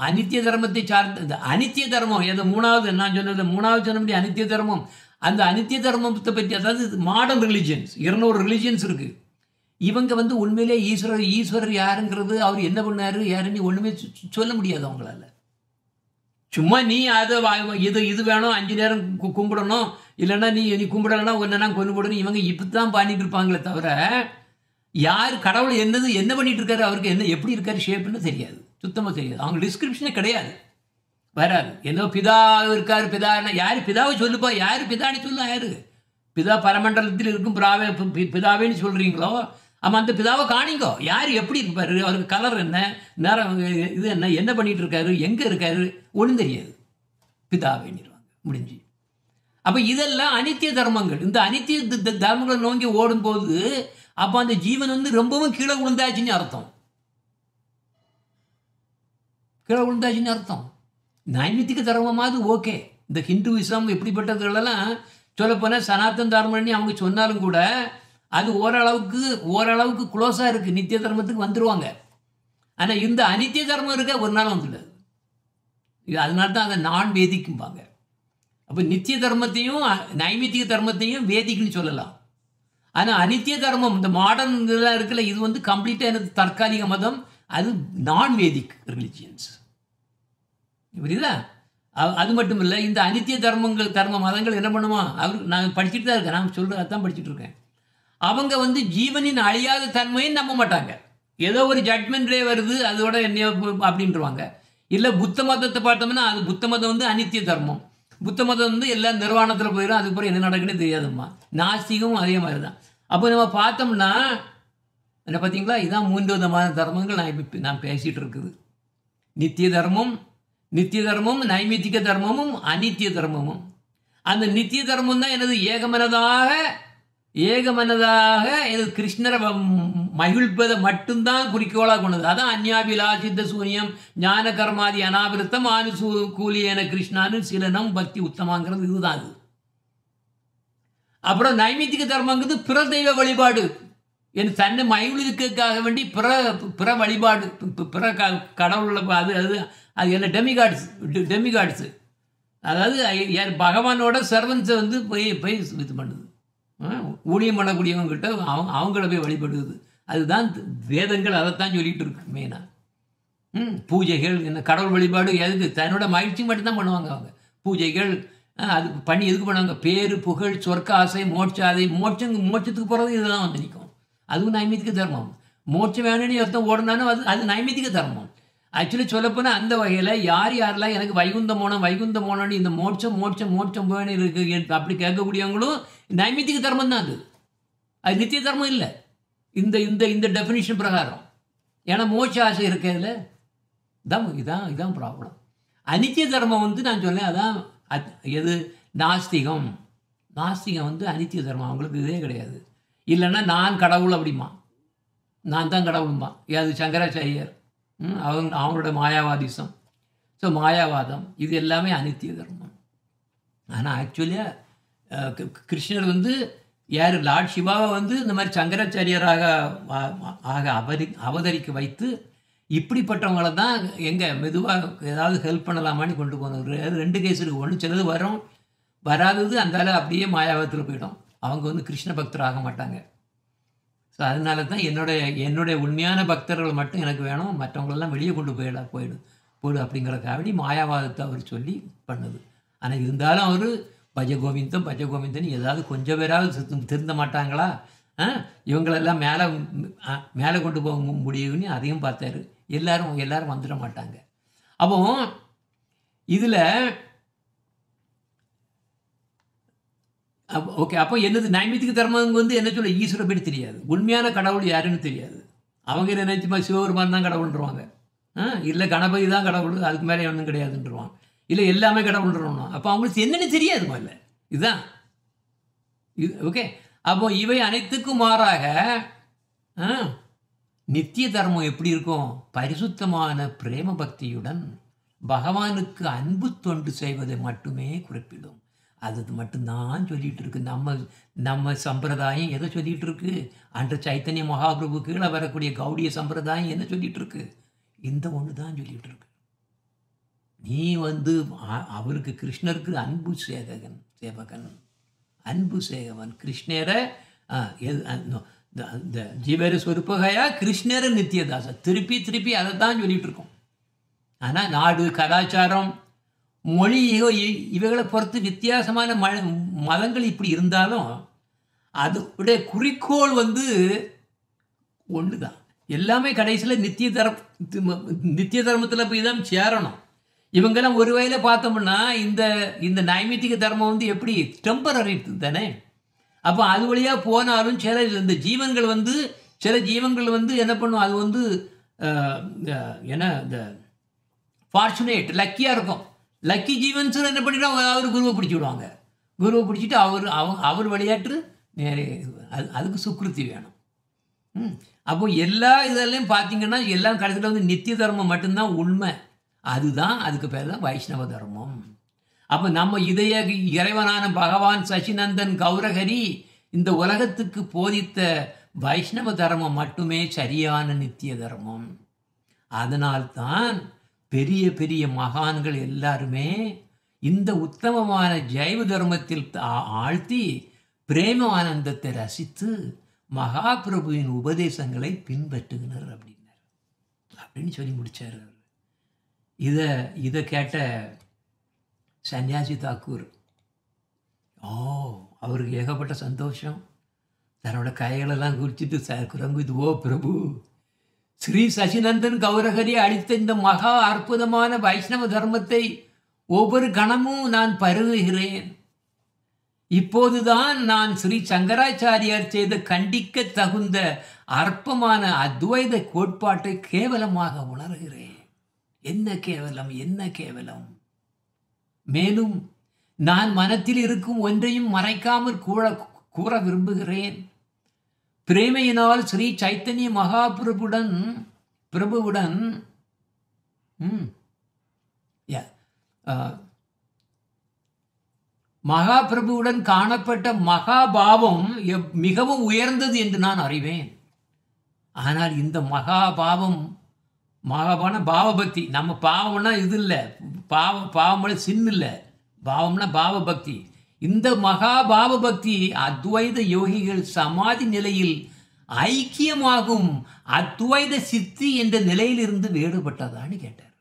அனித்திய தர்மத்தை சார்ந்த அனித்திய தர்மம் எது மூணாவது நான் சொன்னது, மூணாவது சொன்னபடி அனித்திய தர்மம். அந்த அனித்திய தர்மத்தை பற்றி, அதாவது மாடர்ன் ரிலிஜியன்ஸ் 200 ரிலிஜியன்ஸ் இருக்குது. இவங்க வந்து உண்மையிலே ஈஸ்வரர் யாருங்கிறது, அவர் என்ன பண்ணாரு யாருன்னு ஒன்றுமே சொல்ல முடியாது அவங்களால. சும்மா நீ அதை இது வேணும் 5 நேரம் கும்பிடணும், இல்லைன்னா நீ கும்பிடலைன்னா ஒன்றுனா கொண்டு போடணும், இவங்க இப்படி தான் பண்ணிட்டு இருப்பாங்களே தவிர யார் கடவுள் என்ன பண்ணிட்டு இருக்காரு, அவருக்கு என்ன எப்படி இருக்காரு ஷேப்னு தெரியாது, சுத்தமாக தெரியாது. அவங்க டிஸ்கிரிப்ஷனே கிடையாது, வராது. ஏதோ பிதா இருக்கார், பிதா யார் பிதாவை சொல்லுப்பா, யார் பிதான்னு சொல்ல, யார் பிதா பரமண்டலத்தில் இருக்கும் பிதாவேன்னு சொல்கிறீங்களோ, ஆமாம் அந்த பிதாவை காணிங்கோ, யார் எப்படி இருப்பார், அவருக்கு கலர் என்ன, நேரம் இது என்ன பண்ணிட்டு இருக்காரு, எங்கே இருக்காரு, ஒன்றும் தெரியாது. பிதாவேன்னுருவாங்க, முடிஞ்சு. அப்போ இதெல்லாம் அனித்திய தர்மங்கள். இந்த அனித்திய தர்மங்களை நோக்கி ஓடும்போது அப்போ அந்த ஜீவன் வந்து ரொம்பவும் கீழே விழுந்தாச்சுன்னு அர்த்தம். கீழே விழுந்தாச்சுன்னு அர்த்தம். நைமித்திக தர்மமாவது ஓகே. இந்த ஹிந்துவிசம் எப்படிப்பட்டதுகளெல்லாம் சொல்லப்போனால் சனாத்தன் தர்மம்னு அவங்க சொன்னாலும் கூட அது ஓரளவுக்கு க்ளோஸாக இருக்குது, நித்திய தர்மத்துக்கு வந்துடுவாங்க. ஆனால் இந்த அனித்திய தர்மம் இருக்க ஒரு நாள் வந்துடுது. அதனால தான் அதை நான் வேதிக்கும்பாங்க. அப்போ நித்திய தர்மத்தையும் நைமித்திக தர்மத்தையும் வேதிக்குன்னு சொல்லலாம். ஆனால் அனித்திய தர்மம் இந்த மாடர்ன் இதெல்லாம் இருக்குல்ல, இது வந்து கம்ப்ளீட்டாக எனக்கு தற்காலிக மதம், அது நான் வேதிக் ரிலிஜியன்ஸ். புரியுதா? அது மட்டும் இல்லை, இந்த அனித்திய தர்ம மதங்கள் என்ன பண்ணுமா, நான் படிச்சுட்டு தான் இருக்கேன், நான் சொல்கிறது அதான் படிச்சுட்டு இருக்கேன். அவங்க வந்து ஜீவனின் அழியாத தன்மையை நம்ப மாட்டாங்க. ஏதோ ஒரு ஜட்மெண்ட் டே வருது, அதோட என்ன அப்படின்ட்டுருவாங்க. இல்லை புத்த மதத்தை பார்த்தோம்னா அது புத்த மதம் வந்து அனித்திய தர்மம். புத்த மதம் வந்து எல்லாம் நிர்வாணத்தில் போயிடும், அதுக்கப்புறம் என்ன நடக்குன்னு தெரியாதும்மா. நாஸ்திகமும் அதே மாதிரி தான். அப்போ நம்ம பார்த்தோம்னா என்ன பார்த்தீங்களா, இதுதான் 3 விதமான தர்மங்கள் நான் பேசிகிட்டு இருக்குது. நித்திய தர்மம், நைமித்திக தர்மமும், அனித்திய தர்மமும். அந்த நித்திய தர்மம் தான் எனது ஏகமனதாக எனது கிருஷ்ணரை மகிழ்ப்பதை மட்டும்தான் குறிக்கோளாக கொண்டது. அதான் அந்யாபிலாசித்த சூன்யம் ஞான கர்மாதி அனாவிருத்தம் கூலியன கிருஷ்ணான்னு சிலனம் பக்தி உத்தமாங்கிறது இதுதான் அது. அப்புறம் நைமித்திக தர்மங்கிறது பிற தெய்வ வழிபாடு, என் தன்னை மகிழ்வுக்காக வேண்டி பிற வழிபாடு, பிற கடவுளை அது என்ன டெமிகாட்ஸு, அதாவது பகவானோட சர்வன்ஸை வந்து போய் இது பண்ணுது, ஊழியம் பண்ணக்கூடியவங்ககிட்ட அவங்கள போய் வழிபடுது. அதுதான் வேதங்கள் அதைத்தான் சொல்லிகிட்டு இருக்கு மெயினாக. பூஜைகள் என்ன கடவுள் வழிபாடு எதுக்கு, தன்னோட மகிழ்ச்சி மட்டும்தான் பண்ணுவாங்க அவங்க. பூஜைகள் அது பண்ணி எதுக்கு பண்ணுவாங்க, பேரு புகழ் சொர்க்க ஆசை மோட்சாதை மோட்சத்துக்கு போகிறது இதெல்லாம் வந்து நிற்கும். அதுவும் நைமித்திக தர்மம். மோட்சம் வேணும்னு ஒருத்தன் ஓடனாலும் அது நைமித்திக தர்மம். ஆக்சுவலி சொல்லப்போனால் அந்த வகையில் யாரெல்லாம் எனக்கு வைகுந்தம் போனோன்னு இந்த மோட்சம் போயின்னு இருக்கு அப்படி கேட்கக்கூடியவங்களும் நைமித்திக தர்மம் தான். அது நித்திய தர்மம் இல்லை இந்த டெஃபினிஷன் பிரகாரம். ஏன்னா மோட்ச ஆசை இருக்கிறதுல இதான் ப்ராப்ளம். அனித்திய தர்மம் வந்து நான் சொன்னேன், அதான் எது நாஸ்திகம் வந்து அனித்திய தர்மம். அவங்களுக்கு இதே கிடையாது. இல்லைன்னா நான் கடவுள் அப்படிமா, நான் தான் கடவுளுமா. அது சங்கராச்சாரியர் அவங்களோட மாயாவாதிசம். ஸோ மாயாவாதம் இது எல்லாமே அனித்திய தர்மம். ஆனால் ஆக்சுவலியாக கிருஷ்ணர் வந்து யார் லார்ட் சிவாவை வந்து இந்த மாதிரி சங்கராச்சாரியராக அவதரிக்க வைத்து இப்படிப்பட்டவங்களை தான் மெதுவாக ஏதாவது ஹெல்ப் பண்ணலாமான்னு கொண்டு போனது. 2 கேஸ் இருக்குது. ஒன்று சிலது வராதது அந்தால அப்படியே மாயாவத்தில் போயிடும். அவங்க வந்து கிருஷ்ண பக்தர் ஆக மாட்டாங்க. ஸோ அதனால தான் என்னுடைய உண்மையான பக்தர்கள் மட்டும் எனக்கு வேணும், மற்றவங்களெல்லாம் வெளியே கொண்டு போயிடு அப்படிங்கிறக்காக மாயாவாதத்தை அவர் சொல்லி பண்ணுது. ஆனால் இருந்தாலும் அவர் பஜகோவிந்தன் ஏதாவது கொஞ்சம் பேராவது திருந்த மாட்டாங்களா, இவங்களெல்லாம் மேலே கொண்டு போக முடியும்னு அதையும் பார்த்தாரு. எல்லாரும் வந்துட மாட்டாங்க. அப்போ இதில் ஓகே, அப்போ என்னது நைமித்திக தர்மம் வந்து என்ன சொல்ல, ஈஸ்வர பேர் தெரியாது, உண்மையான கடவுள் யாருன்னு தெரியாது. அவங்க என்ன நினைச்சுமா சிவபெருமான் தான் கடவுள்ன்றவாங்க, இல்லை கணபதி தான் கடவுள், அதுக்கு மேலே ஒன்றும் கிடையாதுன்றவாங்க, இல்லை எல்லாமே கடவுள்ன்றோம். அப்போ அவங்களுக்கு என்னென்னு தெரியாது முதல்ல. இதுதான் இது. ஓகே, அப்போ இவை அனைத்துக்கும் மாறாக நித்திய தர்மம் எப்படி இருக்கும், பரிசுத்தமான பிரேம பக்தியுடன் பகவானுக்கு அன்பு தொண்டு செய்வதை மட்டுமே குறிப்பிடும். அது மட்டும்தான் சொல்லிகிட்டு இருக்கு. நம்ம சம்பிரதாயம் எதை சொல்லிகிட்டு இருக்கு, அன்று சைத்தன்ய மகாபிரபு கீழே வரக்கூடிய கௌடிய சம்பிரதாயம் என்ன சொல்லிகிட்டு இருக்கு, இந்த ஒன்று தான் சொல்லிகிட்டு இருக்கு. நீ வந்து அவருக்கு கிருஷ்ணருக்கு அன்பு சேவகன் அன்பு சேவகன் கிருஷ்ணரை ஜீவர ஸ்வரூபகையா கிருஷ்ணர நித்தியதாச திருப்பி அதை தான் சொல்லிகிட்டு இருக்கோம். ஆனால் நாடு கலாச்சாரம் மொழி இவைகளை பொறுத்து வித்தியாசமான மதங்கள் இப்படி இருந்தாலும் அதோடைய குறிக்கோள் வந்து ஒன்று தான். எல்லாமே கடைசியில் நித்திய தர்மத்தில் போய் தான் சேரணும். இவங்கெல்லாம் ஒரு வகையில் பார்த்தோம்னா இந்த இந்த நைமித்திக தர்மம் வந்து எப்படி டெம்பரரி தானே. அப்போ அது வழியாக போனாலும் இந்த ஜீவன்கள் வந்து சில ஜீவன்கள் வந்து என்ன பண்ணும், அது வந்து என்ன இந்த ஃபார்ச்சுனேட் லக்கியாக இருக்கும். லக்கி ஜீவன்ஸ் என்ன பண்ணிட்டா அவர் குருவை பிடிச்சி விடுவாங்க. குருவை பிடிச்சிட்டு அவர் விளையாட்டு அதுக்கு சுக்ருத்தி வேணும். அப்போ எல்லா இதெல்லாம் பார்த்தீங்கன்னா எல்லாம் கடைசியில் வந்து நித்திய தர்மம் மட்டும்தான் உண்மை. அதுதான் அதுக்கு பேர் தான் வைஷ்ணவ தர்மம். அப்போ நம்ம இறைவனான பகவான் சச்சிநந்தன் கௌரஹரி இந்த உலகத்துக்கு போதித்த வைஷ்ணவ தர்மம் மட்டுமே சரியான நித்திய தர்மம். அதனால்தான் பெரிய பெரிய மகான்கள் எல்லாருமே இந்த உத்தமமான ஜைவ தர்மத்தில் ஆழ்த்தி பிரேமானந்தத்தை ரசித்து மகாபிரபுவின் உபதேசங்களை பின்பற்றுகினர் அப்படின்னு சொல்லி முடித்தார். இதை கேட்ட சன்னியாசி தாக்கூர் அவருக்கு ஏகப்பட்ட சந்தோஷம். தன்னோட கைகளெல்லாம் குறிச்சிட்டு குரங்குது, ஓ பிரபு, ஸ்ரீ சச்சிநந்தன் கௌரஹரி அளித்த இந்த மகா அற்புதமான வைஷ்ணவ தர்மத்தை ஒவ்வொரு கணமும் நான் பருகுகிறேன். இப்போதுதான் நான் ஸ்ரீ சங்கராச்சாரியார் செய்த கண்டிக்க தகுந்த அற்பமான அத்வைத கோட்பாட்டை கேவலமாக உணர்கிறேன். என்ன கேவலம், என்ன கேவலம்! மேலும் நான் மனத்தில் இருக்கும் ஒன்றையும் மறைக்காமல் கூற விரும்புகிறேன். பிரேமையினால் ஸ்ரீ சைத்தன்ய மகாபிரபுடன் மகாபிரபுவுடன் காணப்பட்ட மகாபாவம் மிகவும் உயர்ந்தது என்று நான் அறிவேன். ஆனால் இந்த மகாபாவம் பாவபக்தி, நம்ம பாவம்னா இது இல்லை, பாவம்னா சின்ன இல்லை, பாவம்னா பாவபக்தி. இந்த மகாபாவ பக்தி அத்வைத யோகிகள் சமாதி நிலையில் ஐக்கியமாகும் அத்வைத சித்தி என்ற நிலையிலிருந்து வேறுபட்டதான்னு கேட்டார்.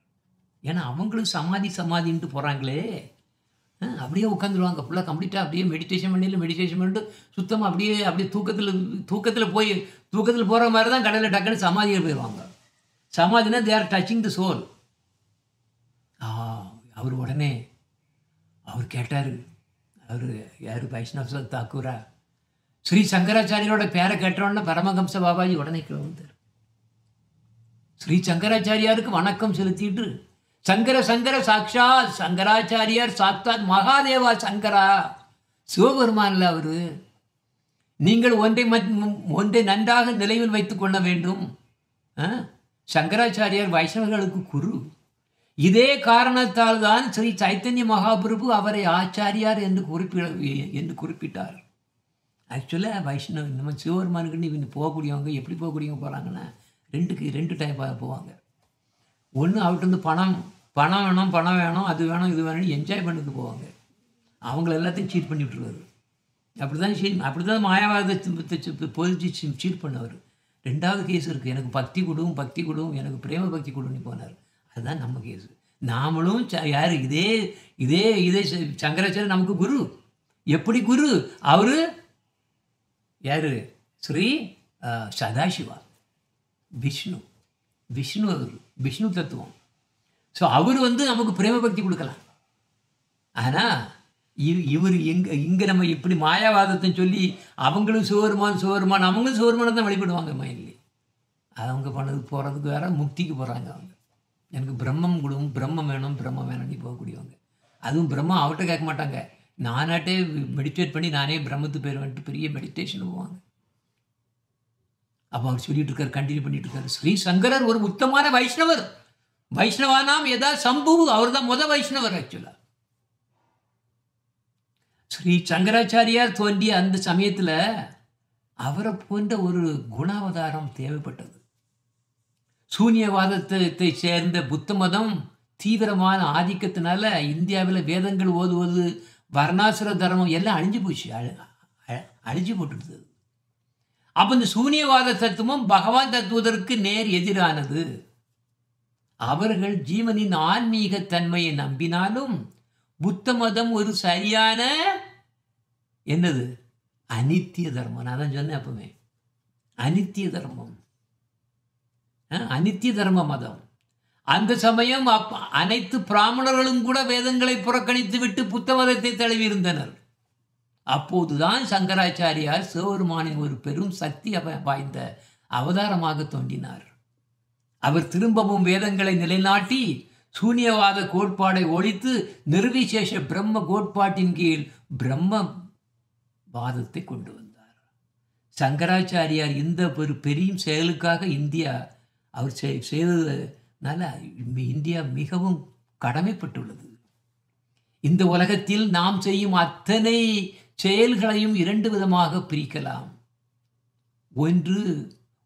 ஏன்னா அவங்களும் சமாதின்ட்டு போகிறாங்களே, அப்படியே உட்காந்துருவாங்க ஃபுல்லாக கம்ப்ளீட்டாக, அப்படியே மெடிடேஷன் பண்ணிட்டு சுத்தமாக அப்படியே தூக்கத்தில் போகிற மாதிரி தான் கடையில் டக்குன்னு சமாதியில் போயிடுவாங்க. சமாதினா they are touching the soul. அவர் கேட்டார், அவர் யார், வைஷ்ணவ தாக்கூரா, ஸ்ரீ சங்கராச்சாரியோட பேரை கேட்டோன்னா பரமஹம்ச பாபாஜி உடனே வந்தார். ஸ்ரீ சங்கராச்சாரியாருக்கு வணக்கம் செலுத்திட்டு, சங்கர சாட்சாத் சங்கராச்சாரியார் சாட்சாத் மகாதேவா சங்கரா, சிவபெருமான்ல அவரு, நீங்கள் ஒன்றை நன்றாக நினைவில் வைத்துக் கொள்ள வேண்டும். சங்கராச்சாரியார் வைஷ்ணவர்களுக்கு குரு. இதே காரணத்தால் தான் ஸ்ரீ சைத்தன்ய மகாபிரபு அவரை ஆச்சாரியார் என்று குறிப்பிட்டார். ஆக்சுவலாக வைஷ்ணவ நம்ம சிவபெருமானுக்குன்னு இவங்க போகக்கூடியவங்க எப்படி போகக்கூடியவங்க போகிறாங்கன்னா ரெண்டு டைப் போவாங்க. ஒன்று அவர்கிட்ட பணம் வேணும் அது வேணும் இது வேணும்னு என்ஜாய் பண்ணிட்டு போவாங்க. அவங்கள எல்லாத்தையும் சீட் பண்ணி விட்டுருவார். அப்படி தான் மாயாவாதத்தை பொதிச்சு சீட் பண்ணவர். ரெண்டாவது கேஸ் இருக்குது, எனக்கு பக்தி கொடுவும் எனக்கு பிரேம பக்தி கொடுன்னு போனார். அதுதான் நம்ம கேஸு. நாமளும் யார் இதே சங்கராச்சாரியர் நமக்கு குரு. எப்படி குரு? அவரு யார்? ஸ்ரீ சதாசிவா, விஷ்ணு அவர் விஷ்ணு தத்துவம். ஸோ அவர் நமக்கு பிரேம பக்தி கொடுக்கலாம். ஆனால் இவர் இங்கே நம்ம இப்படி மாயாவாதத்தை சொல்லி அவங்களும் சிவருமான் அவங்களும் சிவருமானை தான் வழிபடுவாங்க. மைண்ட்லி அவங்க பண்ணது போகிறதுக்கு வேற முக்திக்கு போகிறாங்க. அவங்க எனக்கு பிரம்மம் வேணும்னு போகக்கூடியவங்க. அதுவும் பிரம்மம் அவர்கிட்ட கேட்க மாட்டாங்க, நானாட்டே மெடிடேட் பண்ணி நானே பிரம்மத்து பேர் வந்துட்டு பெரிய மெடிடேஷன் போவாங்க. அப்போ அவர் சொல்லிட்டு இருக்காரு, கண்டினியூ பண்ணிட்டு இருக்காரு. ஸ்ரீ சங்கரர் ஒரு உத்தமான வைஷ்ணவர். வைஷ்ணவானாம் எதா சம்பு, அவர் தான் வைஷ்ணவர். ஆக்சுவலா ஸ்ரீ சங்கராச்சாரியார் தோன்றிய அந்த சமயத்தில் அவரை போன்ற ஒரு குணாவதாரம் தேவைப்பட்டது. சூன்யவாதத்தை சேர்ந்த புத்த மதம் தீவிரமான ஆதிக்கத்தினால இந்தியாவில் வேதங்கள் ஓதுவது, வர்ணாசுர தர்மம் எல்லாம் அழிஞ்சு போட்டுடுது. அப்போ இந்த சூன்யவாத தத்துவம் பகவான் தத்துவதற்கு நேர் எதிரானது. அவர்கள் ஜீவனின் ஆன்மீக தன்மையை நம்பினாலும் புத்த மதம் ஒரு சரியான அனித்திய தர்மம். நான் தான் சொன்னேன் அப்பவே, அனித்திய தர்மம். அனித்திய தர்ம மதம். அந்த சமயம் அனைத்து பிராமணர்களும் கூட வேதங்களை புறக்கணித்து விட்டு புத்த மதத்தை தழுவியிருந்தனர். அப்போதுதான் சங்கராச்சாரியார் சிவபெருமானின் ஒரு பெரும் சக்தி வாய்ந்த அவதாரமாக தோன்றினார். அவர் திரும்பவும் வேதங்களை நிலைநாட்டி சூன்யவாத கோட்பாடை ஒழித்து நிர்விசேஷ பிரம்ம கோட்பாட்டின் கீழ் பிரம்ம வாதத்தை கொண்டு வந்தார். சங்கராச்சாரியார் இந்த ஒரு பெரிய செயலுக்காக இந்தியா அவர் செய்ததுனால இந்தியா மிகவும் கடமைப்பட்டுள்ளது. இந்த உலகத்தில் நாம் செய்யும் அத்தனை செயல்களையும் 2 விதமாக பிரிக்கலாம். ஒன்று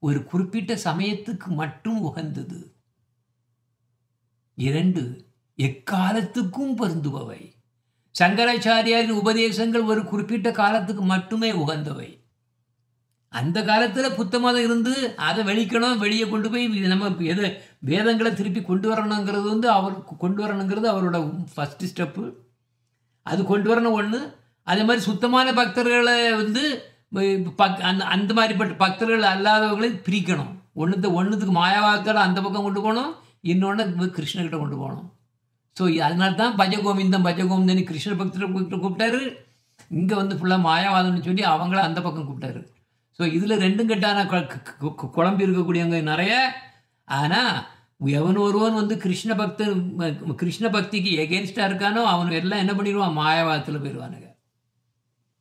ஒரு குறிப்பிட்ட சமயத்துக்கு மட்டும் உகந்தது. 2 எக்காலத்துக்கும் பொருந்துபவை. சங்கராச்சாரியாரின் உபதேசங்கள் ஒரு குறிப்பிட்ட காலத்துக்கு மட்டுமே உகந்தவை. அந்த காலத்தில் புத்த மதம் இருந்து அதை வெளிக்கணும், வெளியே கொண்டு போய் நம்ம வேதங்களை திருப்பி கொண்டு வரணுங்கிறது அவருக்கு கொண்டு வரணுங்கிறது அவரோட ஃபஸ்ட்டு ஸ்டெப்பு. அது கொண்டு வரணும் ஒன்று. அதே மாதிரி சுத்தமான பக்தர்களை அந்த மாதிரிப்பட்ட பக்தர்கள் அல்லாதவர்களை பிரிக்கணும். ஒன்றுத்துக்கு மாயாவாதத்தோட அந்த பக்கம் கொண்டு போகணும், இன்னொன்று கிருஷ்ணகிட்ட கொண்டு போகணும். ஸோ அதனால தான் பஜகோவிந்தம் பஜகோவிந்தன் கிருஷ்ண பக்தர்கிட்ட கூப்பிட்டாரு. இங்கே ஃபுல்லாக மாயாவாதம்னு சொல்லி அவங்கள அந்த பக்கம் கூப்பிட்டாரு. ஸோ இதில் 2 கட்டான குழம்பு இருக்கக்கூடியவங்க நிறைய. ஆனால் எவன் ஒருவன் கிருஷ்ண பக்திக்கு எகென்ஸ்டாக இருக்கானோ அவன் எல்லாம் என்ன பண்ணிடுவான், மாயாவாதத்தில் போயிடுவானுங்க.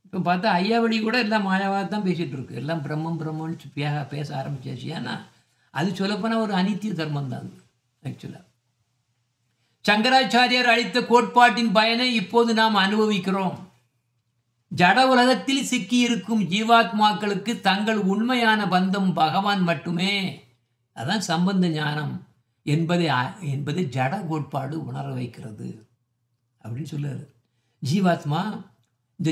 இப்போ பார்த்தா ஐயாவளி கூட எல்லாம் மாயாவாதம் தான் பேசிகிட்டு இருக்கு. எல்லாம் பிரம்மன்னு பேச ஆரம்பிச்சாச்சு. ஏன்னா அது சொல்லப்போனால் ஒரு அனித்திய தர்மம் தான் ஆக்சுவலாக. சங்கராச்சாரியார் அளித்த கோட்பாட்டின் பயனை இப்போது நாம் அனுபவிக்கிறோம். ஜட உலகத்தில் சிக்கியிருக்கும் ஜீவாத்மாக்களுக்கு தங்கள் உண்மையான பந்தம் பகவான் மட்டுமே. அதான் சம்பந்த ஞானம் என்பதை ஜட கோட்பாடு உணர வைக்கிறது அப்படின்னு சொல்லுறாரு. ஜீவாத்மா இந்த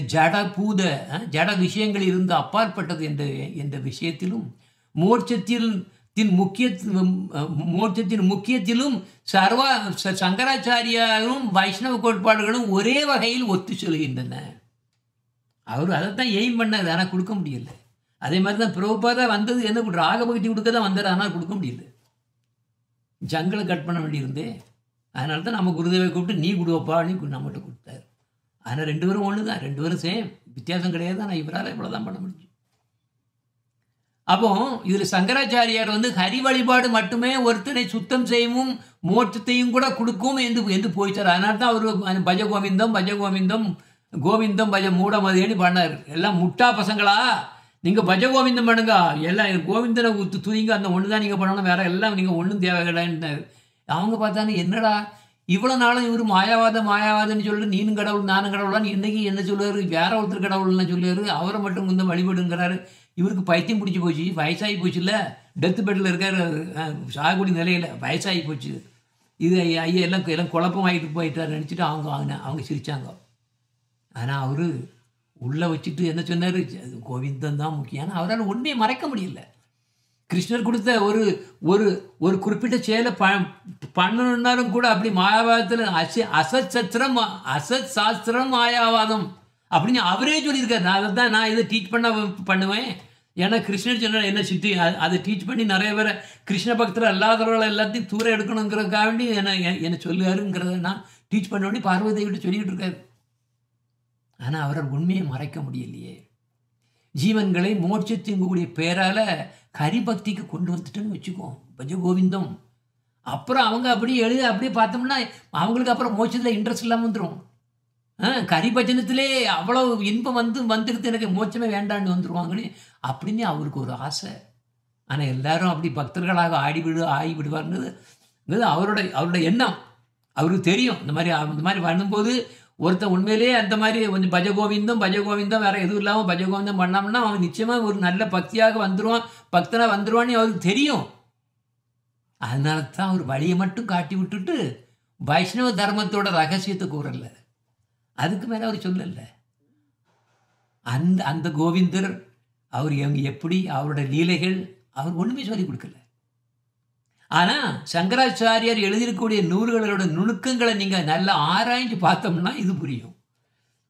ஜட விஷயங்கள் இருந்து அப்பாற்பட்டது என்ற விஷயத்திலும் மோட்சத்தின் முக்கியத்திலும் சங்கராச்சாரியாரும் வைஷ்ணவ கோட்பாடுகளும் ஒரே வகையில் ஒத்து சொல்கின்றன. அவர் அதைத்தான் எய்ம் பண்ணார், ஆனால் கொடுக்க முடியல. அதே மாதிரி தான் பிரபுபாதா வந்தது என்ன ராகபக்தி கொடுக்க தான் வந்தார், ஆனால் கொடுக்க முடியல. ஜங்களை கட் பண்ண வேண்டியிருந்தே. அதனால தான் நம்ம குருதேவை கூப்பிட்டு நீ கொடுவப்பான்னு நம்மகிட்ட கொடுத்தாரு. ஆனால் 2 பேரும் ஒன்று தான், 2 பேரும் சேம், வித்தியாசம் கிடையாது. ஆனால் இவரால் இவ்வளோ தான் பண்ண முடியும். அப்போ இதில் சங்கராச்சாரியார் ஹரி வழிபாடு மட்டுமே ஒருத்தனை சுத்தம் செய்யவும் மோட்சத்தையும் கூட கொடுக்கும் என்று போயிட்டார். அதனால தான் அவர் பஜகோவிந்தம் கோவிந்தம் பஜ மூடமதின்னு பண்ணார். எல்லாம் முட்டா பசங்களா, நீங்கள் பஜகோவிந்தம் பண்ணுங்க, எல்லாம் கோவிந்தனை தூங்க, அந்த ஒன்று தான் நீங்கள் பண்ணணும், வேற எல்லாம் நீங்கள் ஒன்றும் தேவை கிடையாதுன்னாரு. அவங்க பார்த்தாங்க, என்னடா இவ்வளோ நாளும் இவர் மாயாவாதன்னு சொல்லிட்டு நீனும் கடவுள் நானும் கடவுளான்னு இன்னைக்கு என்ன சொல்லுவார், வேற ஒருத்தர் கடவுள்னு சொல்லுவார், அவரை மட்டும் வழிபடுங்கிறாரு. இவருக்கு பைத்தியம் பிடிச்சி போச்சு, வயசாகி போச்சு. இல்லை டெத்து பெட்டில் இருக்கார், சாகுடி நிலையில் வயசாகி போச்சு. இது ஐயா எல்லாம் குழப்பமாகிட்டு போயிட்டார் நினச்சிட்டு அவங்க சிரித்தாங்க. ஆனால் அவர் உள்ளே வச்சுட்டு என்ன சொன்னார், கோவிந்தம் தான் முக்கியம். ஆனால் அவரால் உண்மையை மறைக்க முடியல. கிருஷ்ணர் கொடுத்த ஒரு குறிப்பிட்ட செயலை பண்ணணுன்னாலும் கூட அப்படி மாயாவாதத்தில் அசத் சாஸ்திரம் மாயாவாதம் அப்படின்னு அவரே சொல்லியிருக்காரு. நான் இதை டீச் பண்ணுவேன். ஏன்னா கிருஷ்ணர் சொன்ன என்ன சுற்றி அதை டீச் பண்ணி நிறைய பேரை கிருஷ்ண பக்தர் அல்லாதவர்களை எல்லாத்தையும் தூர எடுக்கணுங்கிறதுக்காக வேண்டி என்ன சொல்லுவாருங்கிறத நான் டீச் பண்ண வேண்டி பார்வதியை விட்டு சொல்லிக்கிட்டு இருக்காரு. ஆனால் அவரால் உண்மையை மறைக்க முடியலையே. ஜீவன்களை மோட்சத்தின்கூடிய பேரால் ஹரிபக்திக்கு கொண்டு வந்துட்டுன்னு வச்சுக்கோ, பஜகோவிந்தம். அப்புறம் அவங்க அப்படியே பார்த்தோம்னா அவங்களுக்கு அப்புறம் மோட்சத்தில் இன்ட்ரெஸ்ட் இல்லாமல் வந்துடும். ஹரிபஜனத்திலே அவ்வளோ இன்பம் வந்துடுது, எனக்கு மோட்சமே வேண்டான்னு வந்துடுவாங்கன்னு அப்படின்னு அவருக்கு ஒரு ஆசை. ஆனால் எல்லாரும் அப்படி பக்தர்களாக ஆகி விடுவார்ங்கிறது அவரோட எண்ணம். அவருக்கு தெரியும் இந்த மாதிரி பண்ணும்போது ஒருத்தன் உண்மையிலேயே அந்த மாதிரி கொஞ்சம் பஜகோவிந்தம் வேற எதுவும் இல்லாமல் பஜகோவிந்தம் பண்ணாமன்னா அவன் நிச்சயமாக ஒரு நல்ல பக்தியாக பக்தனாக வந்துடுவான்னு அவருக்கு தெரியும். அதனால தான் அவர் வழியை மட்டும் காட்டி விட்டுட்டு வைஷ்ணவ தர்மத்தோட ரகசியத்தை கூறல, அதுக்கு மேலே அவர் சொல்லலை. அந்த கோவிந்தர் அவர் எப்படி அவரோட லீலைகள் அவர் ஒன்றுமே சொல்லிக் கொடுக்கல. ஆனால் சங்கராச்சாரியார் எழுதியிருக்கக்கூடிய நூல்களோட நுணுக்கங்களை நீங்கள் நல்லா ஆராய்ஞ்சு பார்த்தோம்னா இது புரியும்.